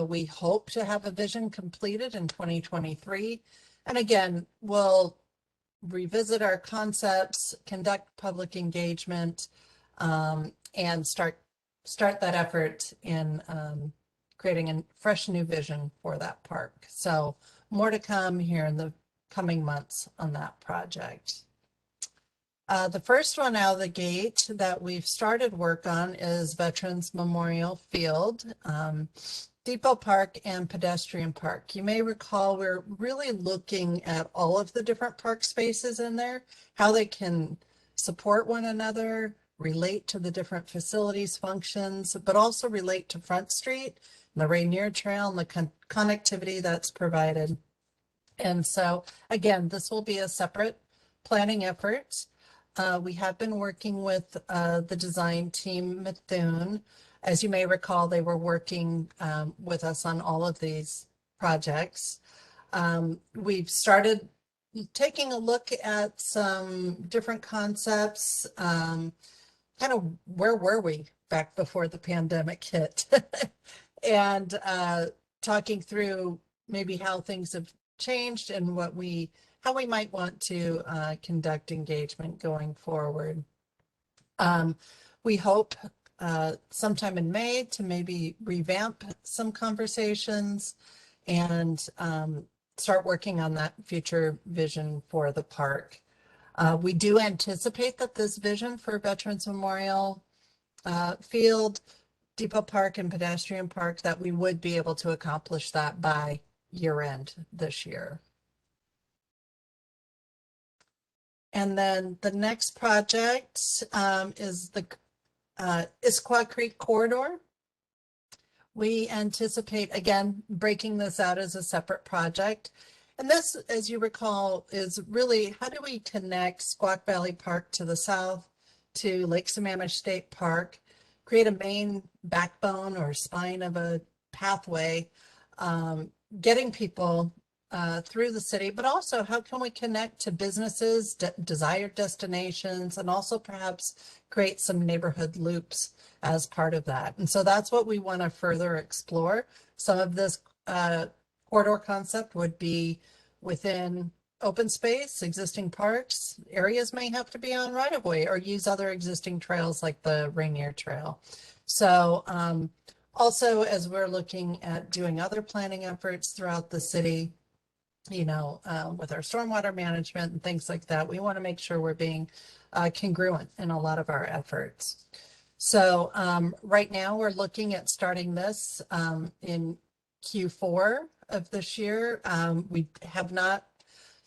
We hope to have a vision completed in 2023. And again, we'll revisit our concepts, conduct public engagement, and start that effort in creating a fresh new vision for that park. So more to come here in the coming months on that project. The first one out of the gate that we've started work on is Veterans Memorial Field, Depot Park, and Pedestrian Park. You may recall we're really looking at all of the different park spaces in there, how they can support one another, relate to the different facilities functions, but also relate to Front Street, the Rainier Trail, and the connectivity that's provided. And so again, this will be a separate planning effort. We have been working with the design team, Methune. As you may recall, they were working with us on all of these projects. We've started taking a look at some different concepts, kind of where were we back before the pandemic hit, and talking through maybe how things have changed and how we might want to conduct engagement going forward. We hope sometime in May to maybe revamp some conversations and start working on that future vision for the park. We do anticipate that this vision for Veterans Memorial Field, Depot Park, and Pedestrian Park, that we would be able to accomplish that by year end this year. And then the next project is the Issaquah Creek corridor. We anticipate, again, breaking this out as a separate project. And this, as you recall, is really how do we connect Squaw Valley Park to the south to Lake Sammamish State Park, create a main backbone or spine of a pathway, getting people through the city, but also how can we connect to businesses, desired destinations, and also perhaps create some neighborhood loops as part of that. And so that's what we want to further explore. Some of this corridor concept would be within open space, existing parks. Areas may have to be on right-of-way or use other existing trails like the Rainier Trail. So also, as we're looking at doing other planning efforts throughout the city, you know, with our stormwater management and things like that, we want to make sure we're being congruent in a lot of our efforts. So right now we're looking at starting this in Q4 of this year. We have not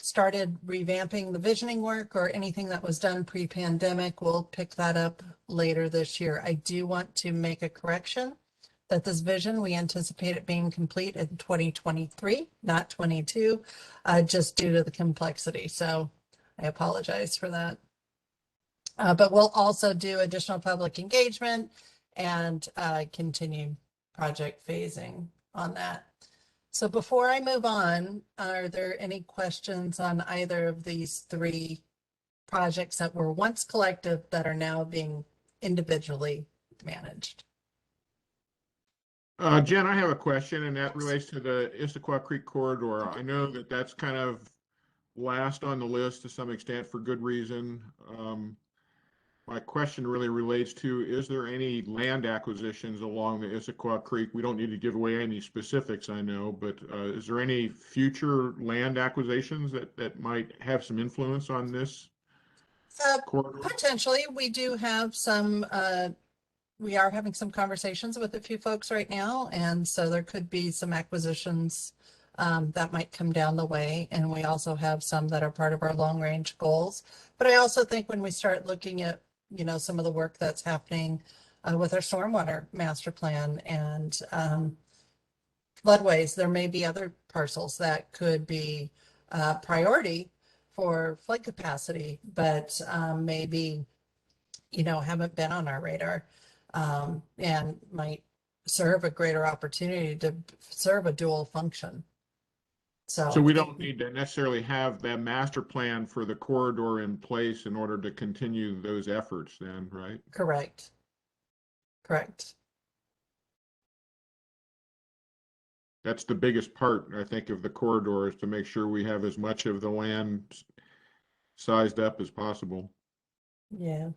started revamping the visioning work or anything that was done pre-pandemic. We'll pick that up later this year. I do want to make a correction that this vision, we anticipate it being complete in 2023, not 22, just due to the complexity. So I apologize for that. But we'll also do additional public engagement and continue project phasing on that. So before I move on, are there any questions on either of these three projects that were once collective that are now being individually managed? Jen, I have a question, and that relates to the Issaquah Creek corridor. I know that that's kind of last on the list to some extent for good reason. My question really relates to, is there any land acquisitions along the Issaquah Creek? We don't need to give away any specifics, I know, but is there any future land acquisitions that might have some influence on this corridor? Potentially, we do have some, we are having some conversations with a few folks right now, and so there could be some acquisitions that might come down the way, and we also have some that are part of our long-range goals. But I also think when we start looking at, you know, some of the work that's happening with our stormwater master plan and floodways, there may be other parcels that could be priority for flood capacity, but maybe, you know, haven't been on our radar and might serve a greater opportunity to serve a dual function. So we don't need to necessarily have that master plan for the corridor in place in order to continue those efforts then, right? Correct. Correct. That's the biggest part, I think, of the corridor, is to make sure we have as much of the land sized up as possible. Yeah.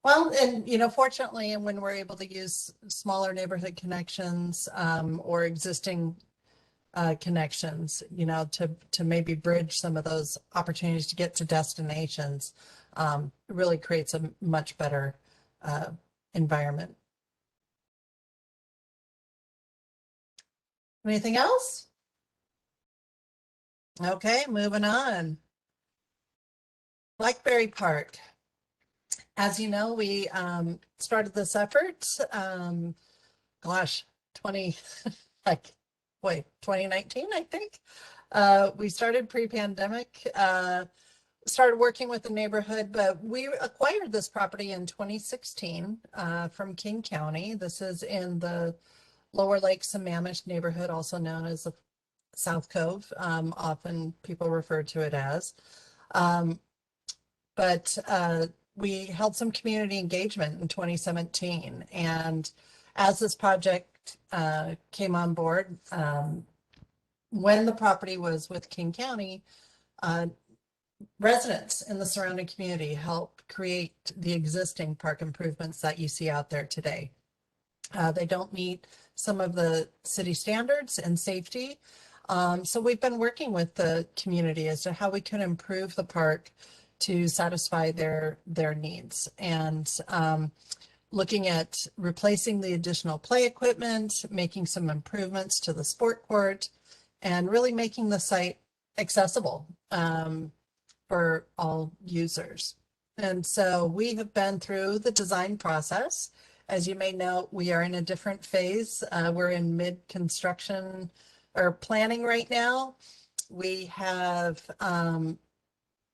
Well, and, you know, fortunately, and when we're able to use smaller neighborhood connections or existing connections, you know, to maybe bridge some of those opportunities to get to destinations, really creates a much better environment. Anything else? Okay, moving on. Blackberry Park. As you know, we started this effort, gosh, 2019, I think. We started pre-pandemic, started working with the neighborhood, but we acquired this property in 2016 from King County. This is in the Lower Lake Sammamish neighborhood, also known as the South Cove. Often people refer to it as. But we held some community engagement in 2017. And as this project came on board, when the property was with King County, residents in the surrounding community helped create the existing park improvements that you see out there today. They don't meet some of the city standards and safety. So we've been working with the community as to how we can improve the park to satisfy their needs, and looking at replacing the additional play equipment, making some improvements to the sport court, and really making the site accessible for all users. And so we have been through the design process. As you may know, we are in a different phase. We're in mid-construction or planning right now. We have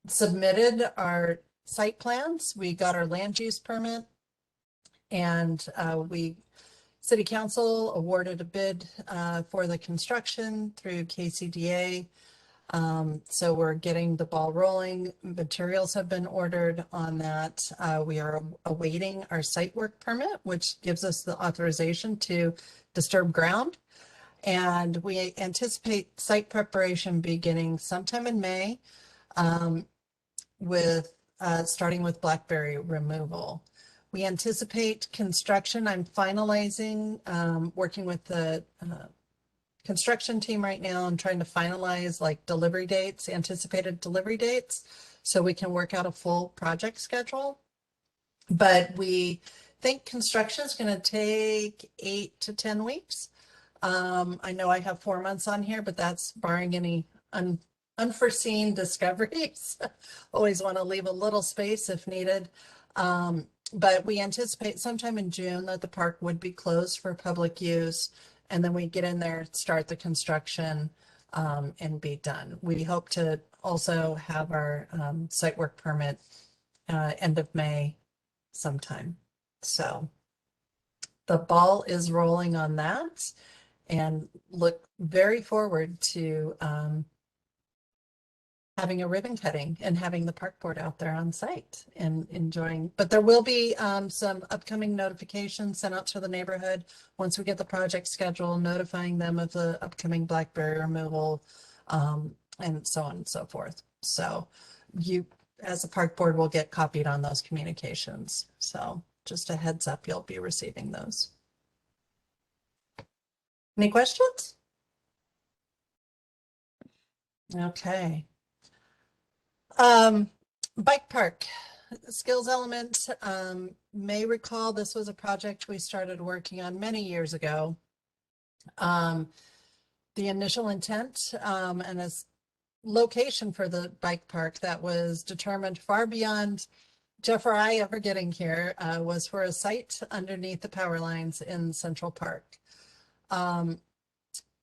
submitted our site plans. We got our land use permit, and City Council awarded a bid for the construction through KCDA. So we're getting the ball rolling. Materials have been ordered on that. We are awaiting our site work permit, which gives us the authorization to disturb ground. And we anticipate site preparation beginning sometime in May, with starting with blackberry removal. We anticipate construction. I'm finalizing, working with the construction team right now. I'm trying to finalize like delivery dates, anticipated delivery dates, so we can work out a full project schedule. But we think construction is going to take 8 to 10 weeks. I know I have 4 months on here, but that's barring any unforeseen discoveries. Always want to leave a little space if needed. But we anticipate sometime in June that the park would be closed for public use. And then we get in there, start the construction, and be done. We hope to also have our site work permit end of May sometime. So the ball is rolling on that, and look very forward to having a ribbon cutting and having the park board out there on site and enjoying. But there will be some upcoming notifications sent out to the neighborhood once we get the project schedule, notifying them of the upcoming blackberry removal, and so on and so forth. So you, as a park board, will get copied on those communications. So just a heads up, you'll be receiving those. Any questions? Okay. Bike park, skills element. May recall this was a project we started working on many years ago. The initial intent and its location for the bike park that was determined far beyond Jeff or I ever getting here was for a site underneath the power lines in Central Park.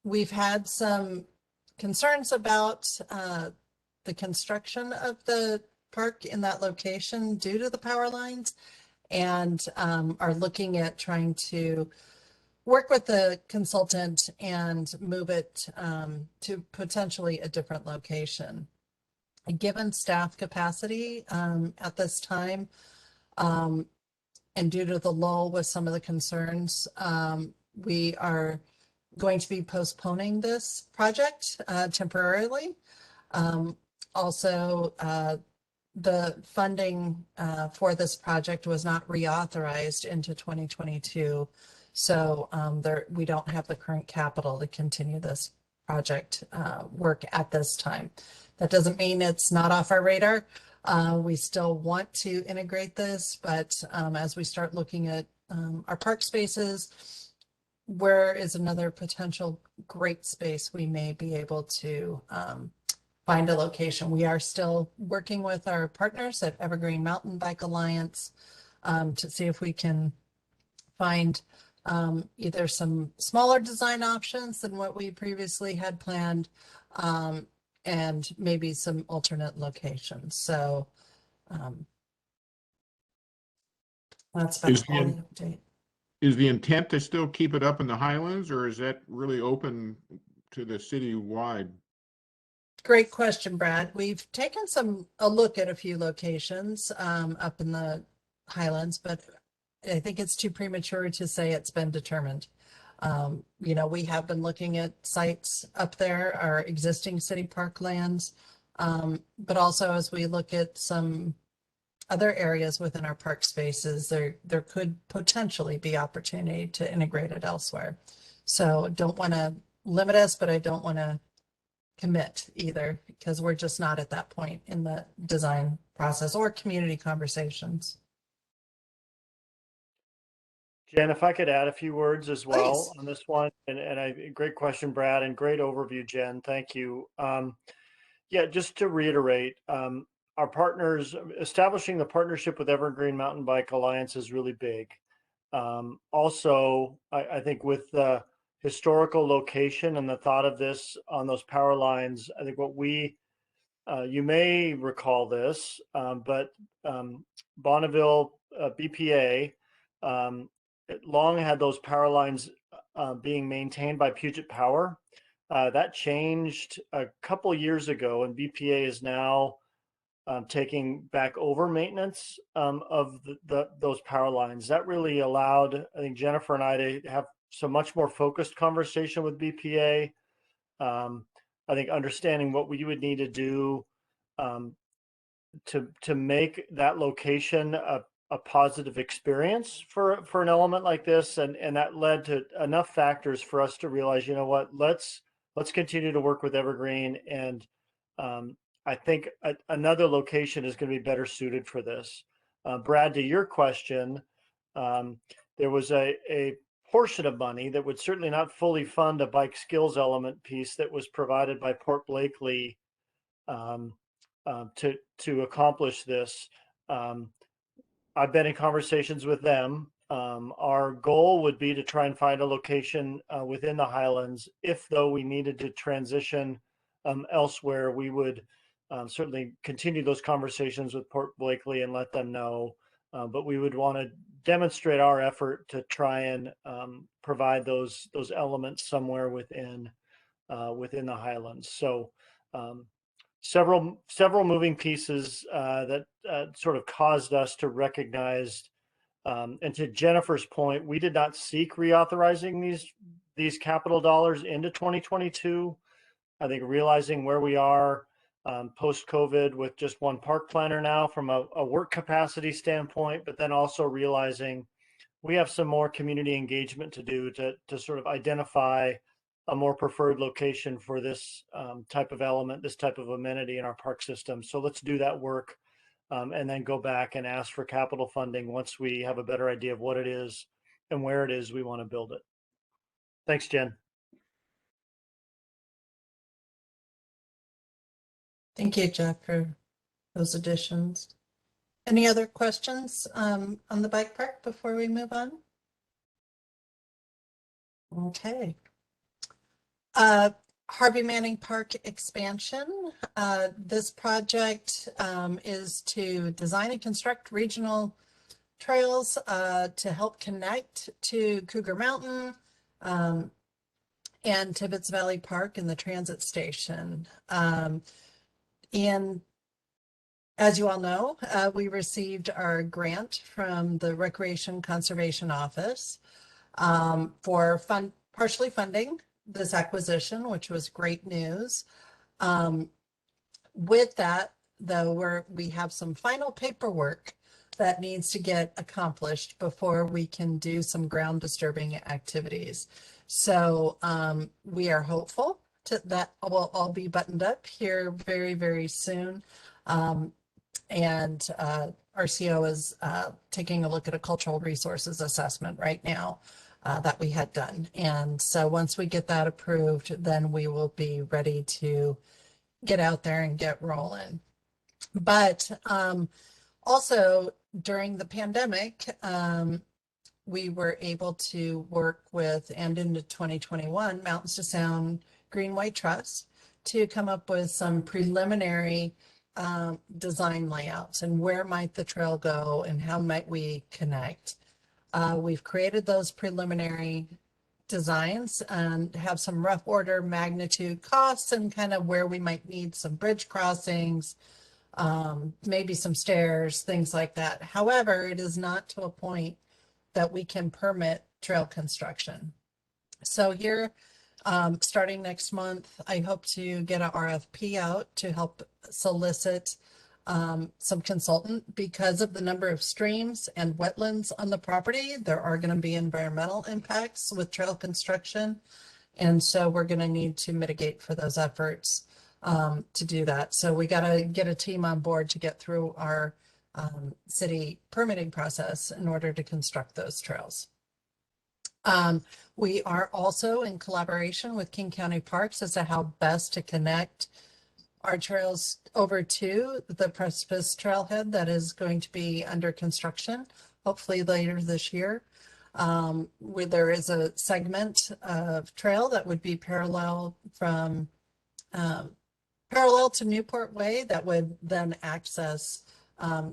We've had some concerns about the construction of the park in that location due to the power lines, and are looking at trying to work with the consultant and move it to potentially a different location. Given staff capacity at this time, and due to the lull with some of the concerns, we are going to be postponing this project temporarily. Also, the funding for this project was not reauthorized into 2022. So we don't have the current capital to continue this project work at this time. That doesn't mean it's not off our radar. We still want to integrate this, but as we start looking at our park spaces, where is another potential great space we may be able to find a location. We are still working with our partners at Evergreen Mountain Bike Alliance to see if we can find either some smaller design options than what we previously had planned, and maybe some alternate locations. So that's about all the update. Is the intent to still keep it up in the Highlands, or is that really open to the city-wide? Great question, Brad. We've taken a look at a few locations up in the Highlands, but I think it's too premature to say it's been determined. You know, we have been looking at sites up there, our existing city park lands, but also as we look at some other areas within our park spaces, there could potentially be opportunity to integrate it elsewhere. So don't want to limit us, but I don't want to commit either, because we're just not at that point in the design process or community conversations. Jen, if I could add a few words as well Please. on this one, and great question, Brad, and great overview, Jen. Thank you. Yeah, just to reiterate, our partners, establishing the partnership with Evergreen Mountain Bike Alliance is really big. Also, I think with the historical location and the thought of this on those power lines, I think what you may recall this, but Bonneville BPA long had those power lines being maintained by Puget Power. That changed a couple years ago, and BPA is now taking back over maintenance of those power lines. That really allowed, I think, Jennifer and I to have some much more focused conversation with BPA. I think understanding what we would need to do to make that location a positive experience for an element like this, and that led to enough factors for us to realize, you know what, let's continue to work with Evergreen, and I think another location is going to be better suited for this. Brad, to your question, There was a portion of money that would certainly not fully fund a bike skills element piece that was provided by Port Blakely to accomplish this. I've been in conversations with them. Our goal would be to try and find a location within the Highlands. If though we needed to transition elsewhere, we would certainly continue those conversations with Port Blakely and let them know. But we would want to demonstrate our effort to try and provide those elements somewhere within the Highlands. So several moving pieces that sort of caused us to recognize. And to Jennifer's point, we did not seek reauthorizing these capital dollars into 2022. I think realizing where we are post-COVID with just one park planner now from a work capacity standpoint, but then also realizing we have some more community engagement to do to sort of identify a more preferred location for this type of element, this type of amenity in our park system. So let's do that work and then go back and ask for capital funding once we have a better idea of what it is and where it is we want to build it. Thanks, Jen. Thank you, Jeff, for those additions. Any other questions on the bike park before we move on? Okay. Harvey Manning Park expansion. This project is to design and construct regional trails to help connect to Cougar Mountain and Tibbetts Valley Park and the transit station. And as you all know, we received our grant from the Recreation Conservation Office for partially funding this acquisition, which was great news. With that, though, we have some final paperwork that needs to get accomplished before we can do some ground disturbing activities. So we are hopeful that will all be buttoned up here very, very soon. And our CO is taking a look at a cultural resources assessment right now that we had done. And so once we get that approved, then we will be ready to get out there and get rolling. But also during the pandemic, we were able to work with, and into 2021, Mountains to Sound Greenway Trust to come up with some preliminary design layouts and where might the trail go and how might we connect. We've created those preliminary designs and have some rough order magnitude costs and kind of where we might need some bridge crossings, maybe some stairs, things like that. However, it is not to a point that we can permit trail construction. So here, starting next month, I hope to get an RFP out to help solicit some consultant. Because of the number of streams and wetlands on the property, there are going to be environmental impacts with trail construction. And so we're going to need to mitigate for those efforts to do that. So we got to get a team on board to get through our city permitting process in order to construct those trails. We are also in collaboration with King County Parks as to how best to connect our trails over to the Precipice Trailhead that is going to be under construction, hopefully later this year, where there is a segment of trail that would be parallel from parallel to Newport Way that would then access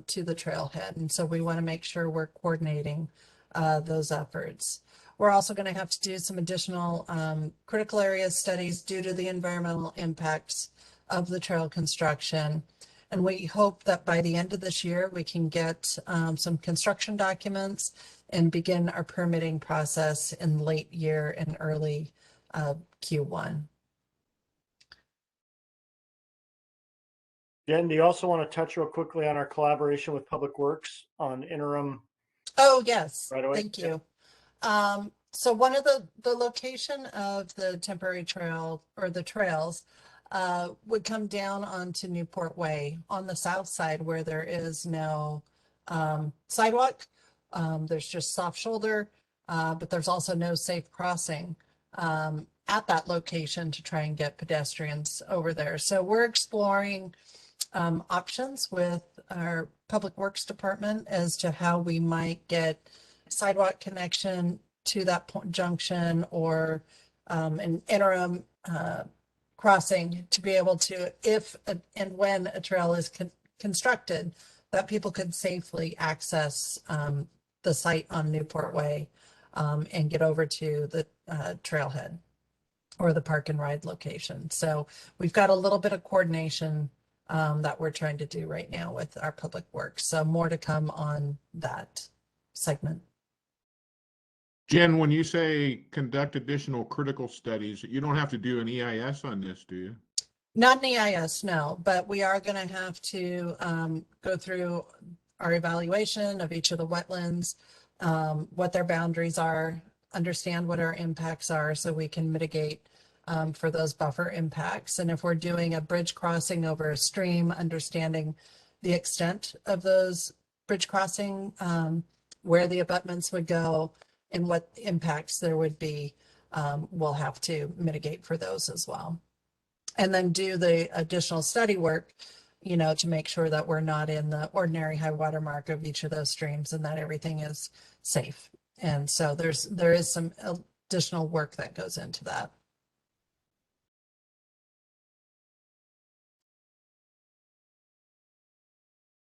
to the trailhead. And so we want to make sure we're coordinating those efforts. We're also going to have to do some additional critical area studies due to the environmental impacts of the trail construction. And we hope that by the end of this year, we can get some construction documents and begin our permitting process in late year and early Q1. Jen, do you also want to touch real quickly on our collaboration with Public Works on interim? Oh, yes. Right away. Thank you. So one of the location of the temporary trail or the trails would come down onto Newport Way on the south side where there is no sidewalk There's just soft shoulder, but there's also no safe crossing at that location to try and get pedestrians over there. So we're exploring options with our Public Works Department as to how we might get sidewalk connection to that point junction, or an interim crossing to be able to, if and when a trail is constructed, that people could safely access the site on Newport Way and get over to the trailhead or the park and ride location. So we've got a little bit of coordination that we're trying to do right now with our public works. So more to come on that segment. Jen, when you say conduct additional critical studies, you don't have to do an EIS on this, do you? Not an EIS, no, but we are going to have to go through our evaluation of each of the wetlands, what their boundaries are, understand what our impacts are so we can mitigate for those buffer impacts. And if we're doing a bridge crossing over a stream, understanding the extent of those bridge crossing, where the abutments would go and what impacts there would be, we'll have to mitigate for those as well. And then do the additional study work, you know, to make sure that we're not in the ordinary high water mark of each of those streams and that everything is safe. And so there is some additional work that goes into that.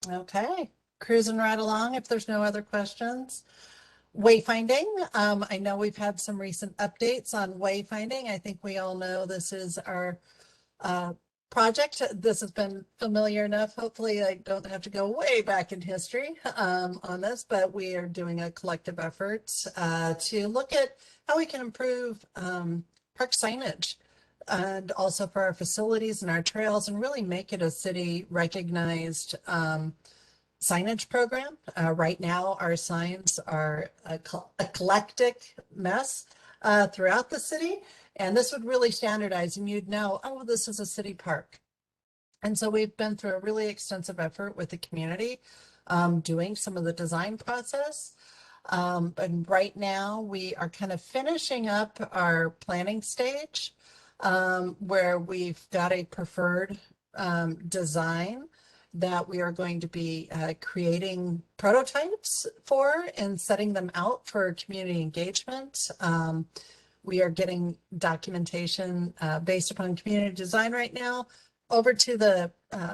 Okay, cruising right along if there's no other questions. Wayfinding, I know we've had some recent updates on wayfinding. I think we all know this is our project. This has been familiar enough. Hopefully I don't have to go way back in history on this, but we are doing a collective effort to look at how we can improve park signage and also for our facilities and our trails, and really make it a city recognized signage program. Right now, our signs are a eclectic mess throughout the city, and this would really standardize, and you'd know, oh, this is a city park. And so we've been through a really extensive effort with the community, doing some of the design process. And right now, we are kind of finishing up our planning stage, where we've got a preferred design that we are going to be creating prototypes for and setting them out for community engagement. We are getting documentation based upon community design right now over to the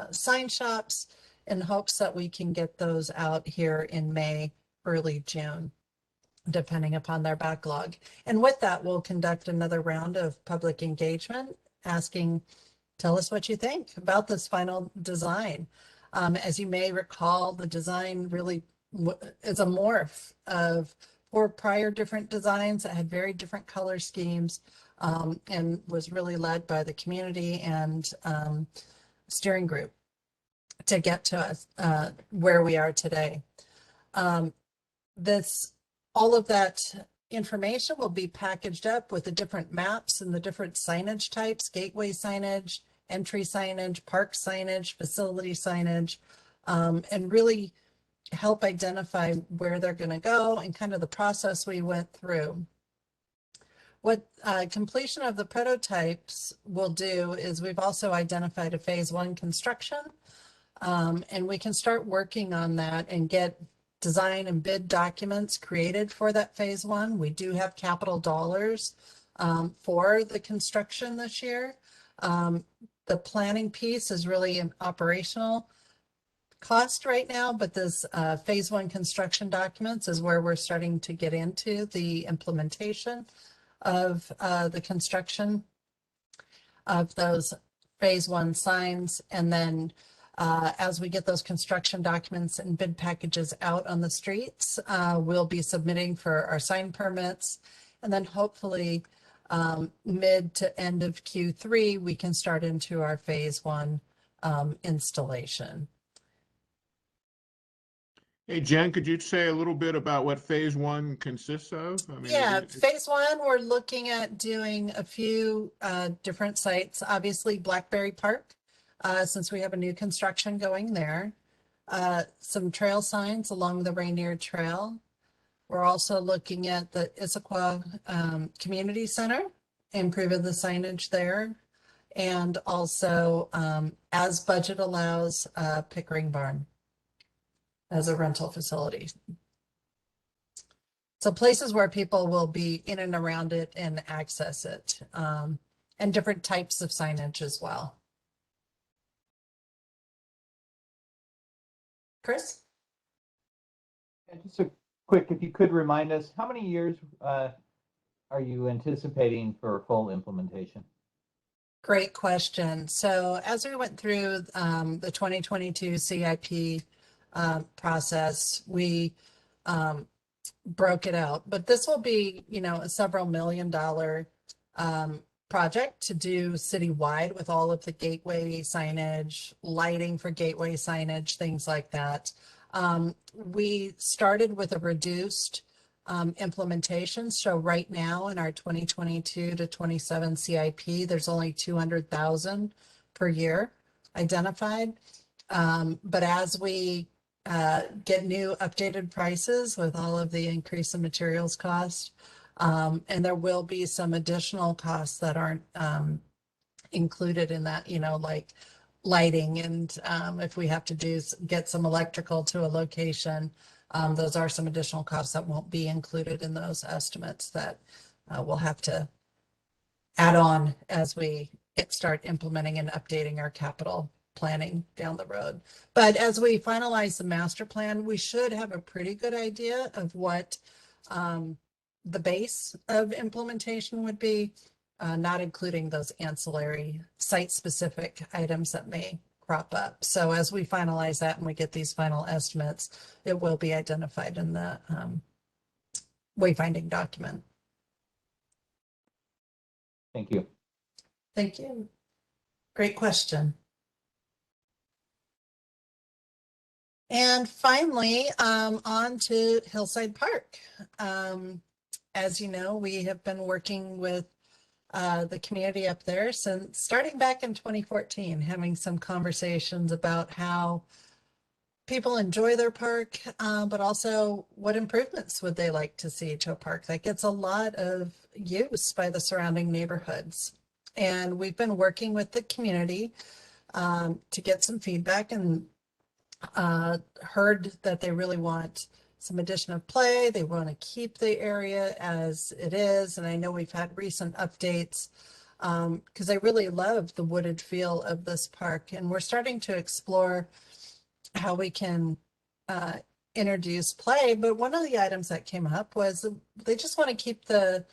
sign shops in hopes that we can get those out here in May, early June, depending upon their backlog. And with that, we'll conduct another round of public engagement, asking, tell us what you think about this final design. As you may recall, the design really is a morph of 4 prior different designs that had very different color schemes, and was really led by the community and steering group to get to us where we are today. All of that information will be packaged up with the different maps and the different signage types: gateway signage, entry signage, park signage, facility signage, and really help identify where they're going to go and kind of the process we went through. What completion of the prototypes will do is we've also identified a phase 1 construction, and we can start working on that and get design and bid documents created for that phase 1. We do have capital dollars for the construction this year. The planning piece is really an operational cost right now, but this phase 1 construction documents is where we're starting to get into the implementation of the construction of those phase 1 signs. And then as we get those construction documents and bid packages out on the streets, we'll be submitting for our sign permits. And then hopefully mid to end of Q3, we can start into our phase 1 installation. Hey, Jen, could you say a little bit about what phase 1 consists of? I mean, Yeah, phase 1, we're looking at doing a few different sites. Obviously, Blackberry Park, since we have a new construction going there. Some trail signs along the Rainier Trail. We're also looking at the Issaquah Community Center, improving the signage there. And also, as budget allows, Pickering Barn as a rental facility. So places where people will be in and around it and access it, and different types of signage as well. Chris? And just a quick, if you could remind us, how many years are you anticipating for full implementation? Great question. So as we went through the 2022 CIP process, we broke it out, but this will be, you know, a several $1 million project to do citywide with all of the gateway signage, lighting for gateway signage, things like that. We started with a reduced implementation. So right now in our 2022 to 27 CIP, there's only 200,000 per year identified. But as we get new updated prices with all of the increase in materials cost, and there will be some additional costs that aren't included in that, you know, like lighting, and if we have to get some electrical to a location, those are some additional costs that won't be included in those estimates that we'll have to add on as we start implementing and updating our capital planning down the road. But as we finalize the master plan, we should have a pretty good idea of what the base of implementation would be, not including those ancillary site-specific items that may crop up. So as we finalize that and we get these final estimates, it will be identified in the wayfinding document. Thank you. Thank you. Great question. And finally, on to Hillside Park. As you know, we have been working with the community up there since starting back in 2014, having some conversations about how people enjoy their park, but also what improvements would they like to see to a park that gets a lot of use by the surrounding neighborhoods. And we've been working with the community to get some feedback, and heard that they really want some addition of play. They want to keep the area as it is. And I know we've had recent updates because they really love the wooded feel of this park. And we're starting to explore how we can introduce play. But one of the items that came up was they just want to keep the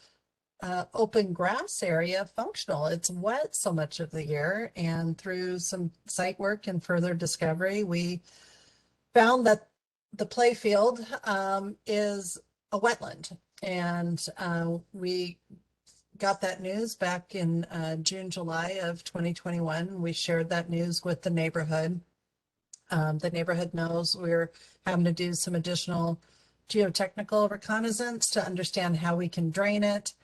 open grass area functional. It's wet so much of the year, and through some site work and further discovery, we found that the play field is a wetland, and we got that news back in June, July of 2021. We shared that news with the neighborhood. The neighborhood knows we're having to do some additional geotechnical reconnaissance to understand how we can drain it.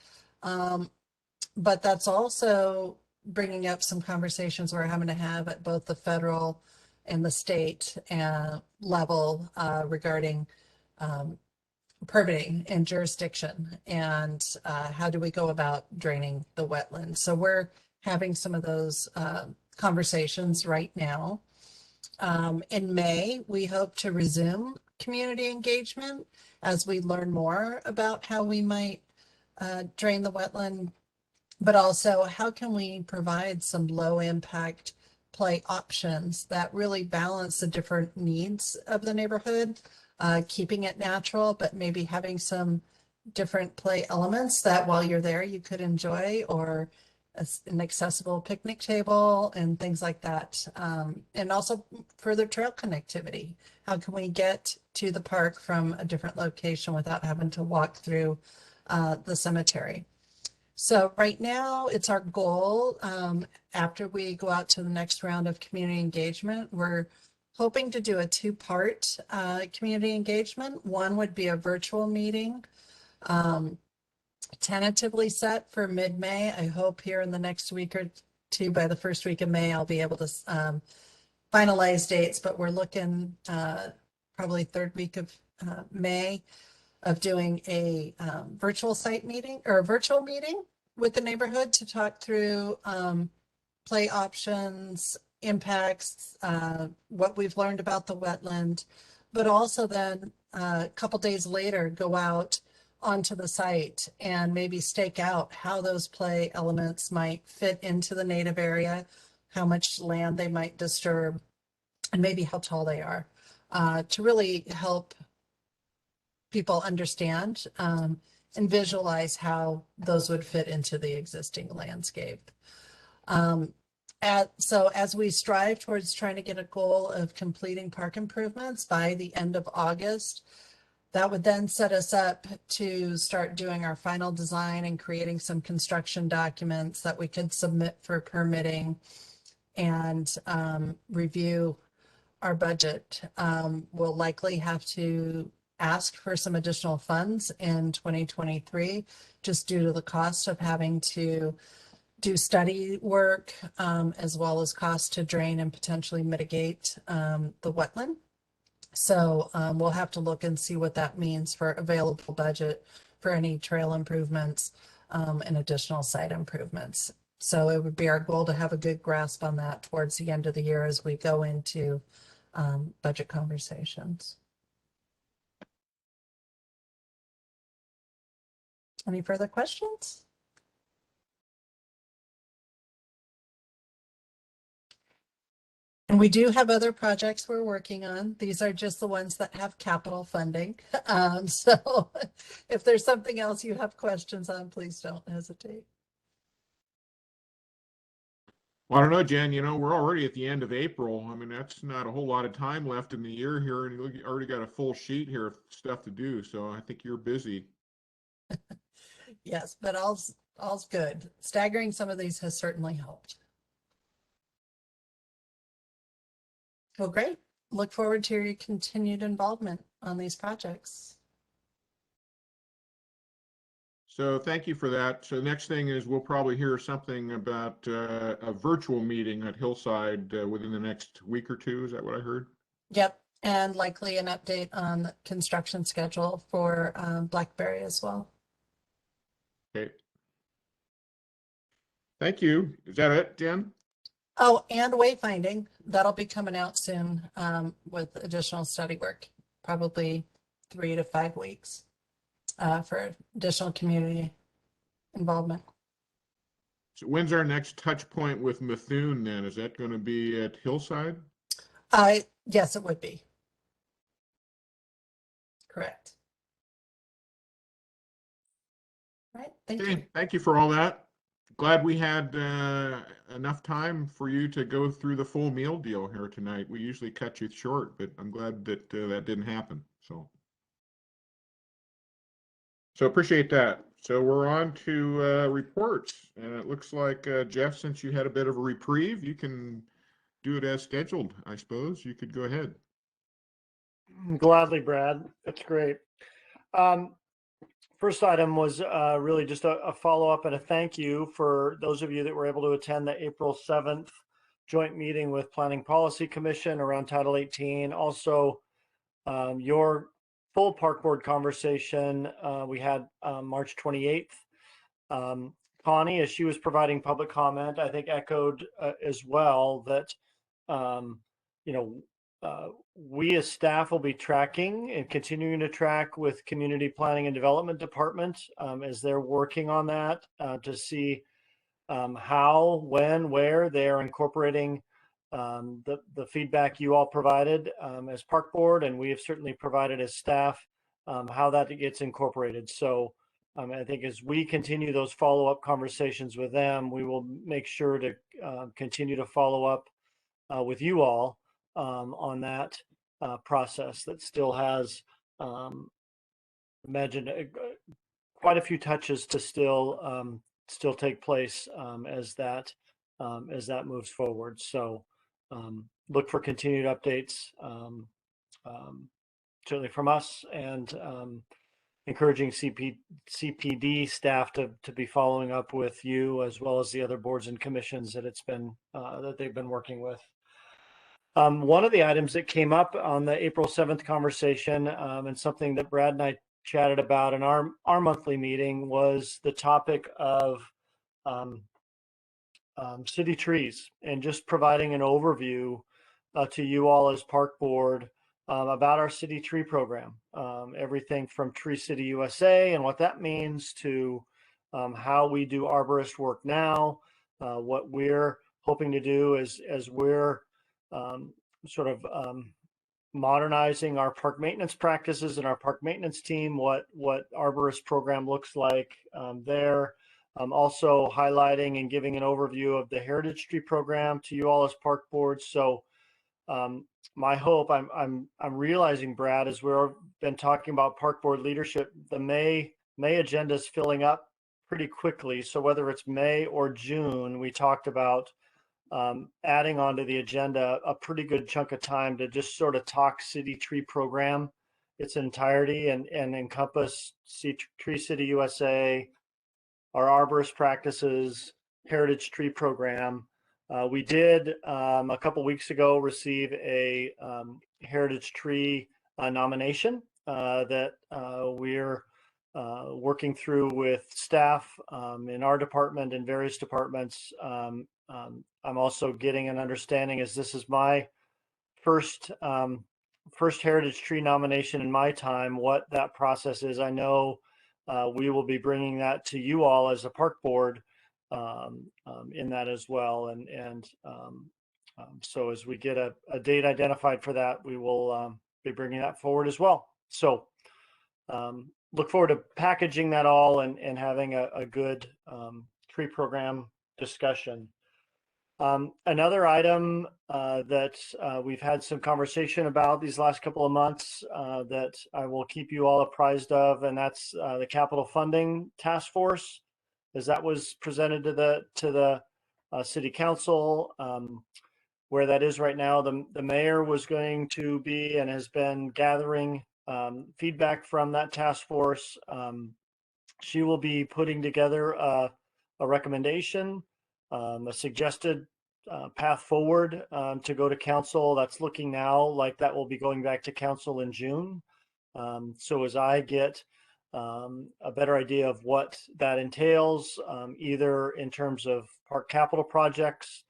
But that's also bringing up some conversations we're having to have at both the federal and the state level regarding permitting and jurisdiction, and how do we go about draining the wetlands. So we're having some of those conversations right now. In May, we hope to resume community engagement as we learn more about how we might drain the wetland, but also how can we provide some low impact play options that really balance the different needs of the neighborhood, keeping it natural, but maybe having some different play elements that while you're there you could enjoy, or an accessible picnic table and things like that. And also further trail connectivity. How can we get to the park from a different location without having to walk through the cemetery? So right now it's our goal, after we go out to the next round of community engagement, we're hoping to do a two-part community engagement. One would be a virtual meeting, tentatively set for mid-May. I hope here in the next week or two, by the first week of May, I'll be able to finalize dates, but we're looking probably third week of May. of doing a virtual site meeting or a virtual meeting with the neighborhood to talk through play options, impacts, what we've learned about the wetland, but also then a couple days later go out onto the site and maybe stake out how those play elements might fit into the native area, how much land they might disturb, and maybe how tall they are, to really help people understand and visualize how those would fit into the existing landscape. So as we strive towards trying to get a goal of completing park improvements by the end of August, that would then set us up to start doing our final design and creating some construction documents that we could submit for permitting and review our budget. We'll likely have to ask for some additional funds in 2023, just due to the cost of having to do study work, as well as cost to drain and potentially mitigate the wetland. So we'll have to look and see what that means for available budget for any trail improvements and additional site improvements. So it would be our goal to have a good grasp on that towards the end of the year as we go into budget conversations. Any further questions? And we do have other projects we're working on. These are just the ones that have capital funding. So if there's something else you have questions on, please don't hesitate. Well, I don't know, Jen, we're already at the end of April. I mean, that's not a whole lot of time left in the year here, and you already got a full sheet here of stuff to do. So I think you're busy. Yes, but all's good. Staggering some of these has certainly helped. Well, great. Look forward to your continued involvement on these projects. So thank you for that. So the next thing is we'll probably hear something about a virtual meeting at Hillside within the next week or two. Is that what I heard? Yep, and likely an update on the construction schedule for Blackberry as well. Okay. Thank you. Is that it, Jen? Oh, and wayfinding, that'll be coming out soon with additional study work, probably 3 to 5 weeks for additional community involvement. So when's our next touch point with Methuen then? Is that going to be at Hillside? Yes, it would be. Correct. All right, thank you. Thank you for all that. Glad we had enough time for you to go through the full meal deal here tonight. We usually cut you short, but I'm glad that that didn't happen. So appreciate that. So we're on to reports, and it looks like Jeff, since you had a bit of a reprieve, you can do it as scheduled. I suppose you could go ahead. Gladly, Brad. That's great. First item was really just a follow-up and a thank you for those of you that were able to attend the April 7th joint meeting with Planning Policy Commission around Title 18. Also, your full park board conversation we had March 28th. Connie, as she was providing public comment, I think echoed as well that, we as staff will be tracking and continuing to track with Community Planning and Development Department as they're working on that to see how, when, where they are incorporating the feedback you all provided as park board, and we have certainly provided as staff how that gets incorporated. So I think as we continue those follow-up conversations with them, we will make sure to continue to follow up with you all on that process that still has, imagine quite a few touches to still take place as that moves forward. So look for continued updates, certainly from us, and encouraging CPD staff to be following up with you as well as the other boards and commissions that that they've been working with. One of the items that came up on the April 7th conversation, and something that Brad and I chatted about in our monthly meeting was the topic of city trees, and just providing an overview to you all as park board about our city tree program. Everything from Tree City USA and what that means to how we do arborist work now, what we're hoping to do as we're sort of modernizing our park maintenance practices and our park maintenance team, what arborist program looks like there. Also highlighting and giving an overview of the Heritage Tree program to you all as park boards. So my hope, I'm realizing, Brad, as we've been talking about park board leadership, the May agenda is filling up pretty quickly. So whether it's May or June, we talked about adding onto the agenda a pretty good chunk of time to just sort of talk city tree program its entirety and encompass Tree City USA, our arborist practices, Heritage Tree program. We did a couple weeks ago receive a Heritage Tree nomination that we're working through with staff in our department and various departments. I'm also getting an understanding, as this is my first Heritage Tree nomination in my time, what that process is. I know we will be bringing that to you all as a park board in that as well. And so as we get a date identified for that, we will be bringing that forward as well. So look forward to packaging that all and having a good tree program discussion. Another item that we've had some conversation about these last couple of months that I will keep you all apprised of, and that's the capital funding task force, as that was presented to the city council. Where that is right now, the mayor was going to be and has been gathering feedback from that task force. She will be putting together a recommendation, a suggested path forward to go to council. That's looking now like that will be going back to council in June. So as I get a better idea of what that entails, either in terms of park capital projects,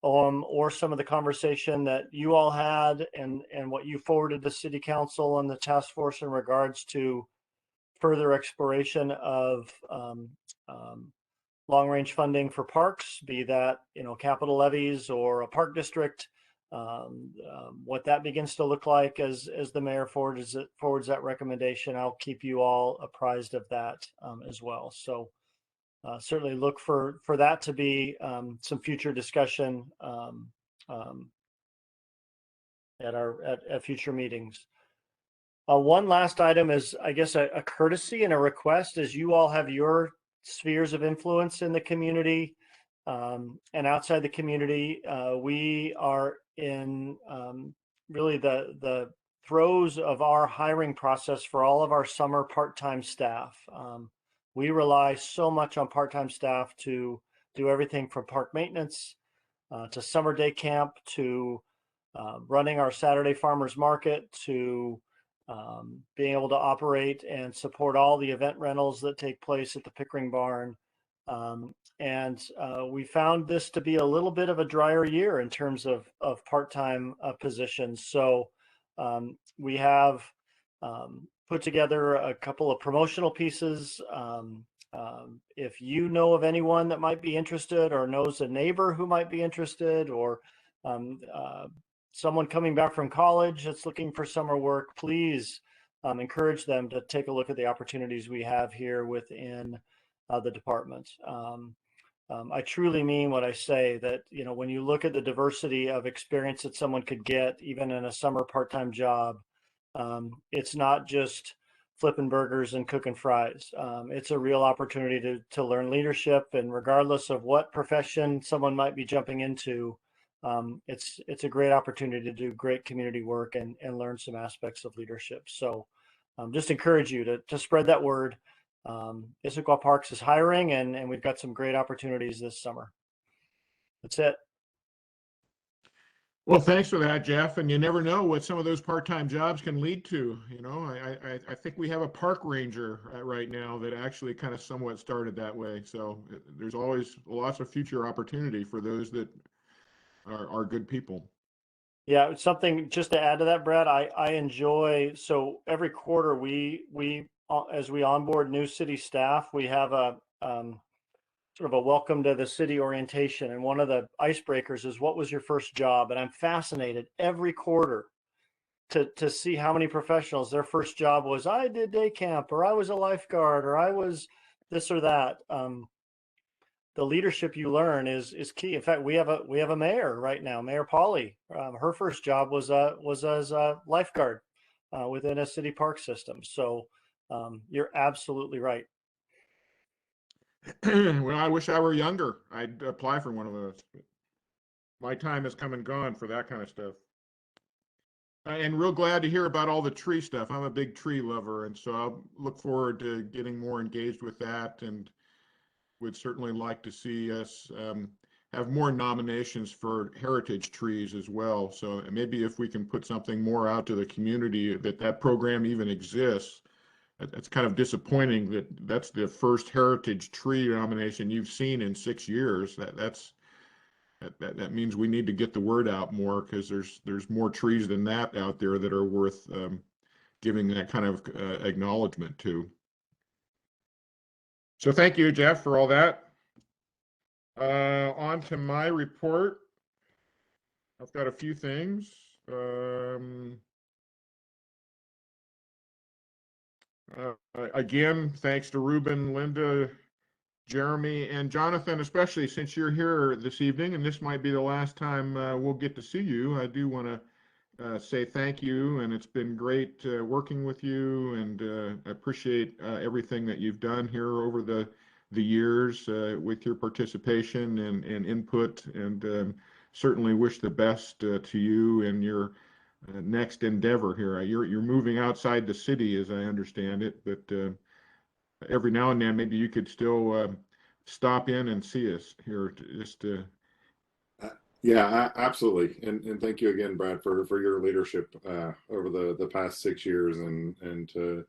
or some of the conversation that you all had and what you forwarded to city council and the task force in regards to further exploration of long-range funding for parks, be that, capital levies or a park district, what that begins to look like as the mayor forwards that recommendation. I'll keep you all apprised of that as well. So certainly look for that to be some future discussion at future meetings. One last item is, I guess, a courtesy and a request, as you all have your spheres of influence in the community and outside the community. We are in really the throes of our hiring process for all of our summer part-time staff. We rely so much on part-time staff to do everything from park maintenance to summer day camp to running our Saturday farmers market to being able to operate and support all the event rentals that take place at the Pickering Barn. And we found this to be a little bit of a drier year in terms of part-time positions. So we have put together a couple of promotional pieces. If you know of anyone that might be interested, or knows a neighbor who might be interested, or someone coming back from college that's looking for summer work, please encourage them to take a look at the opportunities we have here within the department. I truly mean what I say, that when you look at the diversity of experience that someone could get even in a summer part-time job, it's not just flipping burgers and cooking fries. It's a real opportunity to learn leadership, and regardless of what profession someone might be jumping into, it's a great opportunity to do great community work and learn some aspects of leadership. So just encourage you to spread that word. Issaquah Parks is hiring, and we've got some great opportunities this summer. That's it. Well, thanks for that, Jeff. And you never know what some of those part-time jobs can lead to. You know, I think we have a park ranger right now that actually kind of somewhat started that way. So there's always lots of future opportunity for those that are good people. Yeah, something just to add to that, Brad, I enjoy, so every quarter as we onboard new city staff, we have a sort of a welcome to the city orientation. And one of the icebreakers is, what was your first job? And I'm fascinated every quarter to see how many professionals their first job was, I did day camp, or I was a lifeguard, or I was this or that. The leadership you learn is key. In fact, we have a mayor right now, Mayor Polly. Her first job was as a lifeguard within a city park system. So you're absolutely right. Well, I wish I were younger. I'd apply for one of those. My time has come and gone for that kind of stuff. And real glad to hear about all the tree stuff. I'm a big tree lover, and so I'll look forward to getting more engaged with that, and would certainly like to see us have more nominations for heritage trees as well. So maybe if we can put something more out to the community that program even exists. It's kind of disappointing that that's the first heritage tree nomination you've seen in 6 years. That means we need to get the word out more, because there's more trees than that out there that are worth giving that kind of acknowledgement to. So thank you, Jeff, for all that. On to my report. I've got a few things. Again, thanks to Ruben, Linda, Jeremy, and Jonathan, especially since you're here this evening, and this might be the last time we'll get to see you. I do want to say thank you, and it's been great working with you, and appreciate everything that you've done here over the years with your participation and input, and certainly wish the best to you and your next endeavor here. You're moving outside the city, as I understand it, but every now and then maybe you could still stop in and see us here Yeah, absolutely. And thank you again, Brad, for your leadership over the past 6 years, and to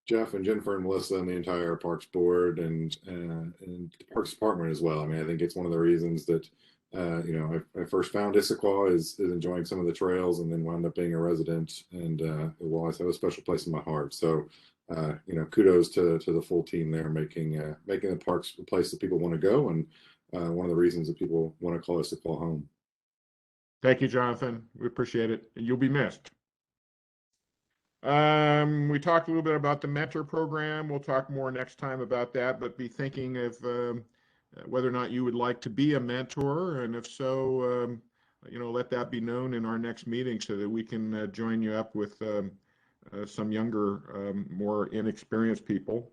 Jeff and Jennifer and Melissa and the entire Parks Board and the Parks Department as well. I mean, I think it's one of the reasons that I first found Issaquah is enjoying some of the trails, and then wound up being a resident, and it will always have a special place in my heart. So kudos to the full team there, making the parks a place that people want to go, and one of the reasons that people want to call Issaquah home. Thank you, Jonathan. We appreciate it. You'll be missed. We talked a little bit about the mentor program. We'll talk more next time about that, but be thinking of whether or not you would like to be a mentor, and if so, let that be known in our next meeting so that we can join you up with some younger, more inexperienced people.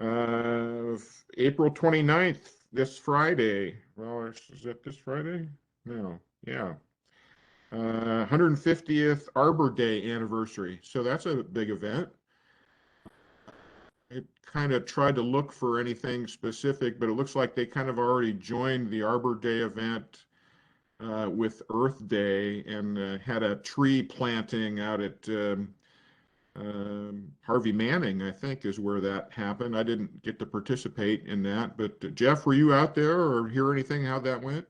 April 29th, this Friday. Well, is that this Friday? No, yeah. 150th Arbor Day anniversary. So that's a big event. I kind of tried to look for anything specific, but it looks like they kind of already joined the Arbor Day event with Earth Day, and had a tree planting out at Harvey Manning, I think, is where that happened. I didn't get to participate in that, but Jeff, were you out there or hear anything how that went?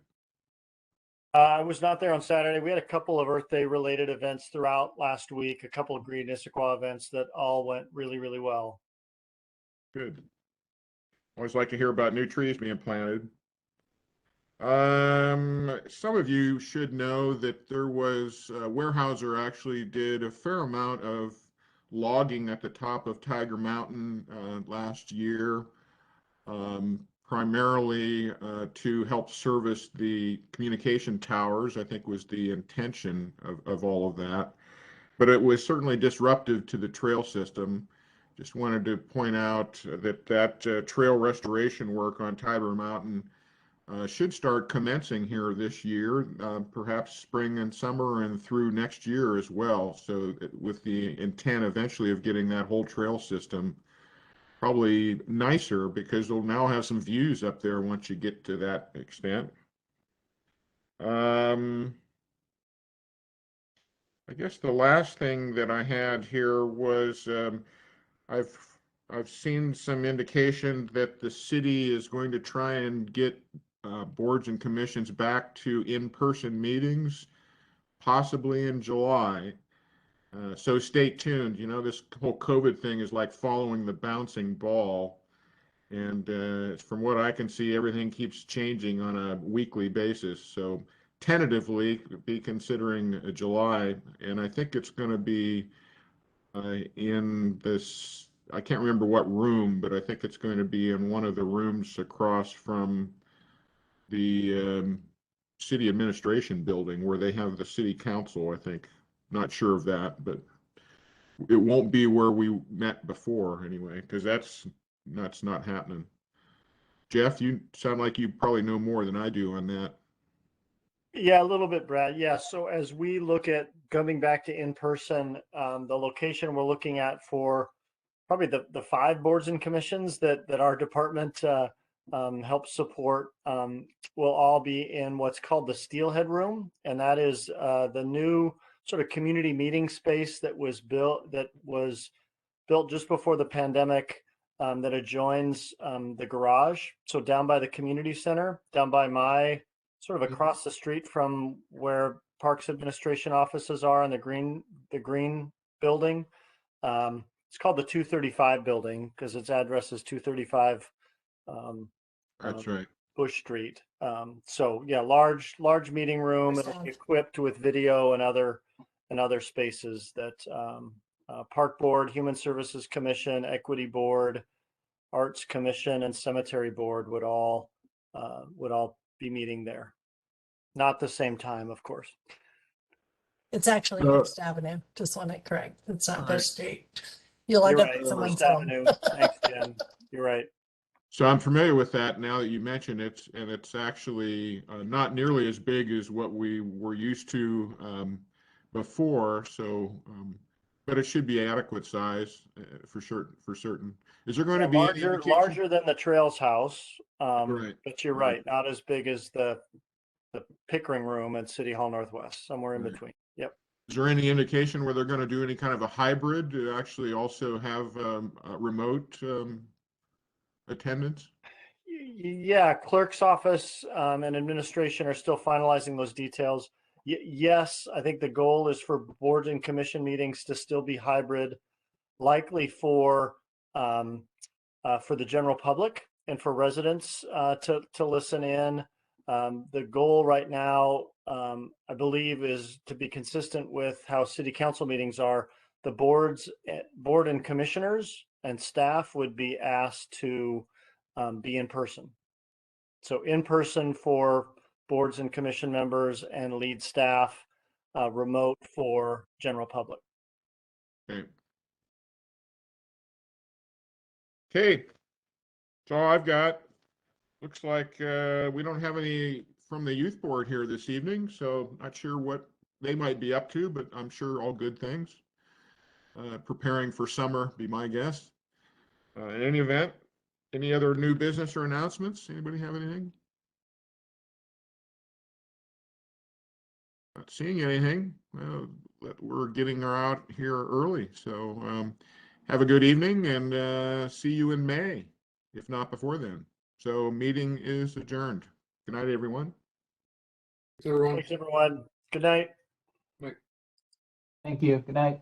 I was not there on Saturday. We had a couple of Earth Day related events throughout last week, a couple of Green Issaquah events that all went really, really well. Good. Always like to hear about new trees being planted. Some of you should know that there was Weyerhaeuser actually did a fair amount of logging at the top of Tiger Mountain last year, primarily to help service the communication towers, I think was the intention of all of that. But it was certainly disruptive to the trail system. Just wanted to point out that trail restoration work on Tiger Mountain should start commencing here this year, perhaps spring and summer and through next year as well. So with the intent eventually of getting that whole trail system probably nicer, because they'll now have some views up there once you get to that extent. I guess the last thing that I had here was I've seen some indication that the city is going to try and get boards and commissions back to in-person meetings, possibly in July. So stay tuned. You know, this whole COVID thing is like following the bouncing ball. And from what I can see, everything keeps changing on a weekly basis. So tentatively, be considering July. And I think it's going to be in this, I can't remember what room, but I think it's going to be in one of the rooms across from the city administration building where they have the city council, I think. Not sure of that, but it won't be where we met before anyway, because that's not happening. Jeff, you sound like you probably know more than I do on that. Yeah, a little bit, Brad. Yeah. So as we look at coming back to in-person, the location we're looking at for probably the 5 boards and commissions that our department helps support will all be in what's called the Steelhead Room, and that is the new sort of community meeting space that was built just before the pandemic, that adjoins the garage. So down by the community center, down by my sort of across the street from where Parks Administration offices are in the green building. It's called the 235 building because its address is 235 That's right. Bush Street. So yeah, large meeting room. It'll be equipped with video and other spaces that Park Board, Human Services Commission, Equity Board, Arts Commission, and Cemetery Board would all be meeting there. Not the same time, of course. It's actually East Avenue. Just want to correct. It's not Bush Street. You'll end You're up right. at someone's East home. Avenue. Thanks, Jen. You're right. So I'm familiar with that now that you mention it, and it's actually not nearly as big as what we were used to before. So, but it should be adequate size for certain. Is there going to be any larger than the Trails House? Right. But you're right, not as big as the Pickering Room at City Hall Northwest. Somewhere in Right. between. Yep. Is there any indication where they're going to do any kind of a hybrid to actually also have remote attendance? Yeah, clerk's office and administration are still finalizing those details. Yes, I think the goal is for board and commission meetings to still be hybrid, likely for the general public and for residents to listen in. The goal right now, I believe, is to be consistent with how city council meetings are. The board and commissioners and staff would be asked to be in person. So in person for boards and commission members and lead staff, remote for general public. Okay. Okay. That's all I've got. Looks like we don't have any from the youth board here this evening, so not sure what they might be up to, but I'm sure all good things. Preparing for summer, be my guess. In any event, any other new business or announcements? Anybody have anything? Not seeing anything. Well, we're getting her out here early, so have a good evening and see you in May, if not before then. So meeting is adjourned. Good night, everyone. Thanks, everyone. Thanks, everyone. Good night. Thank you. Good night.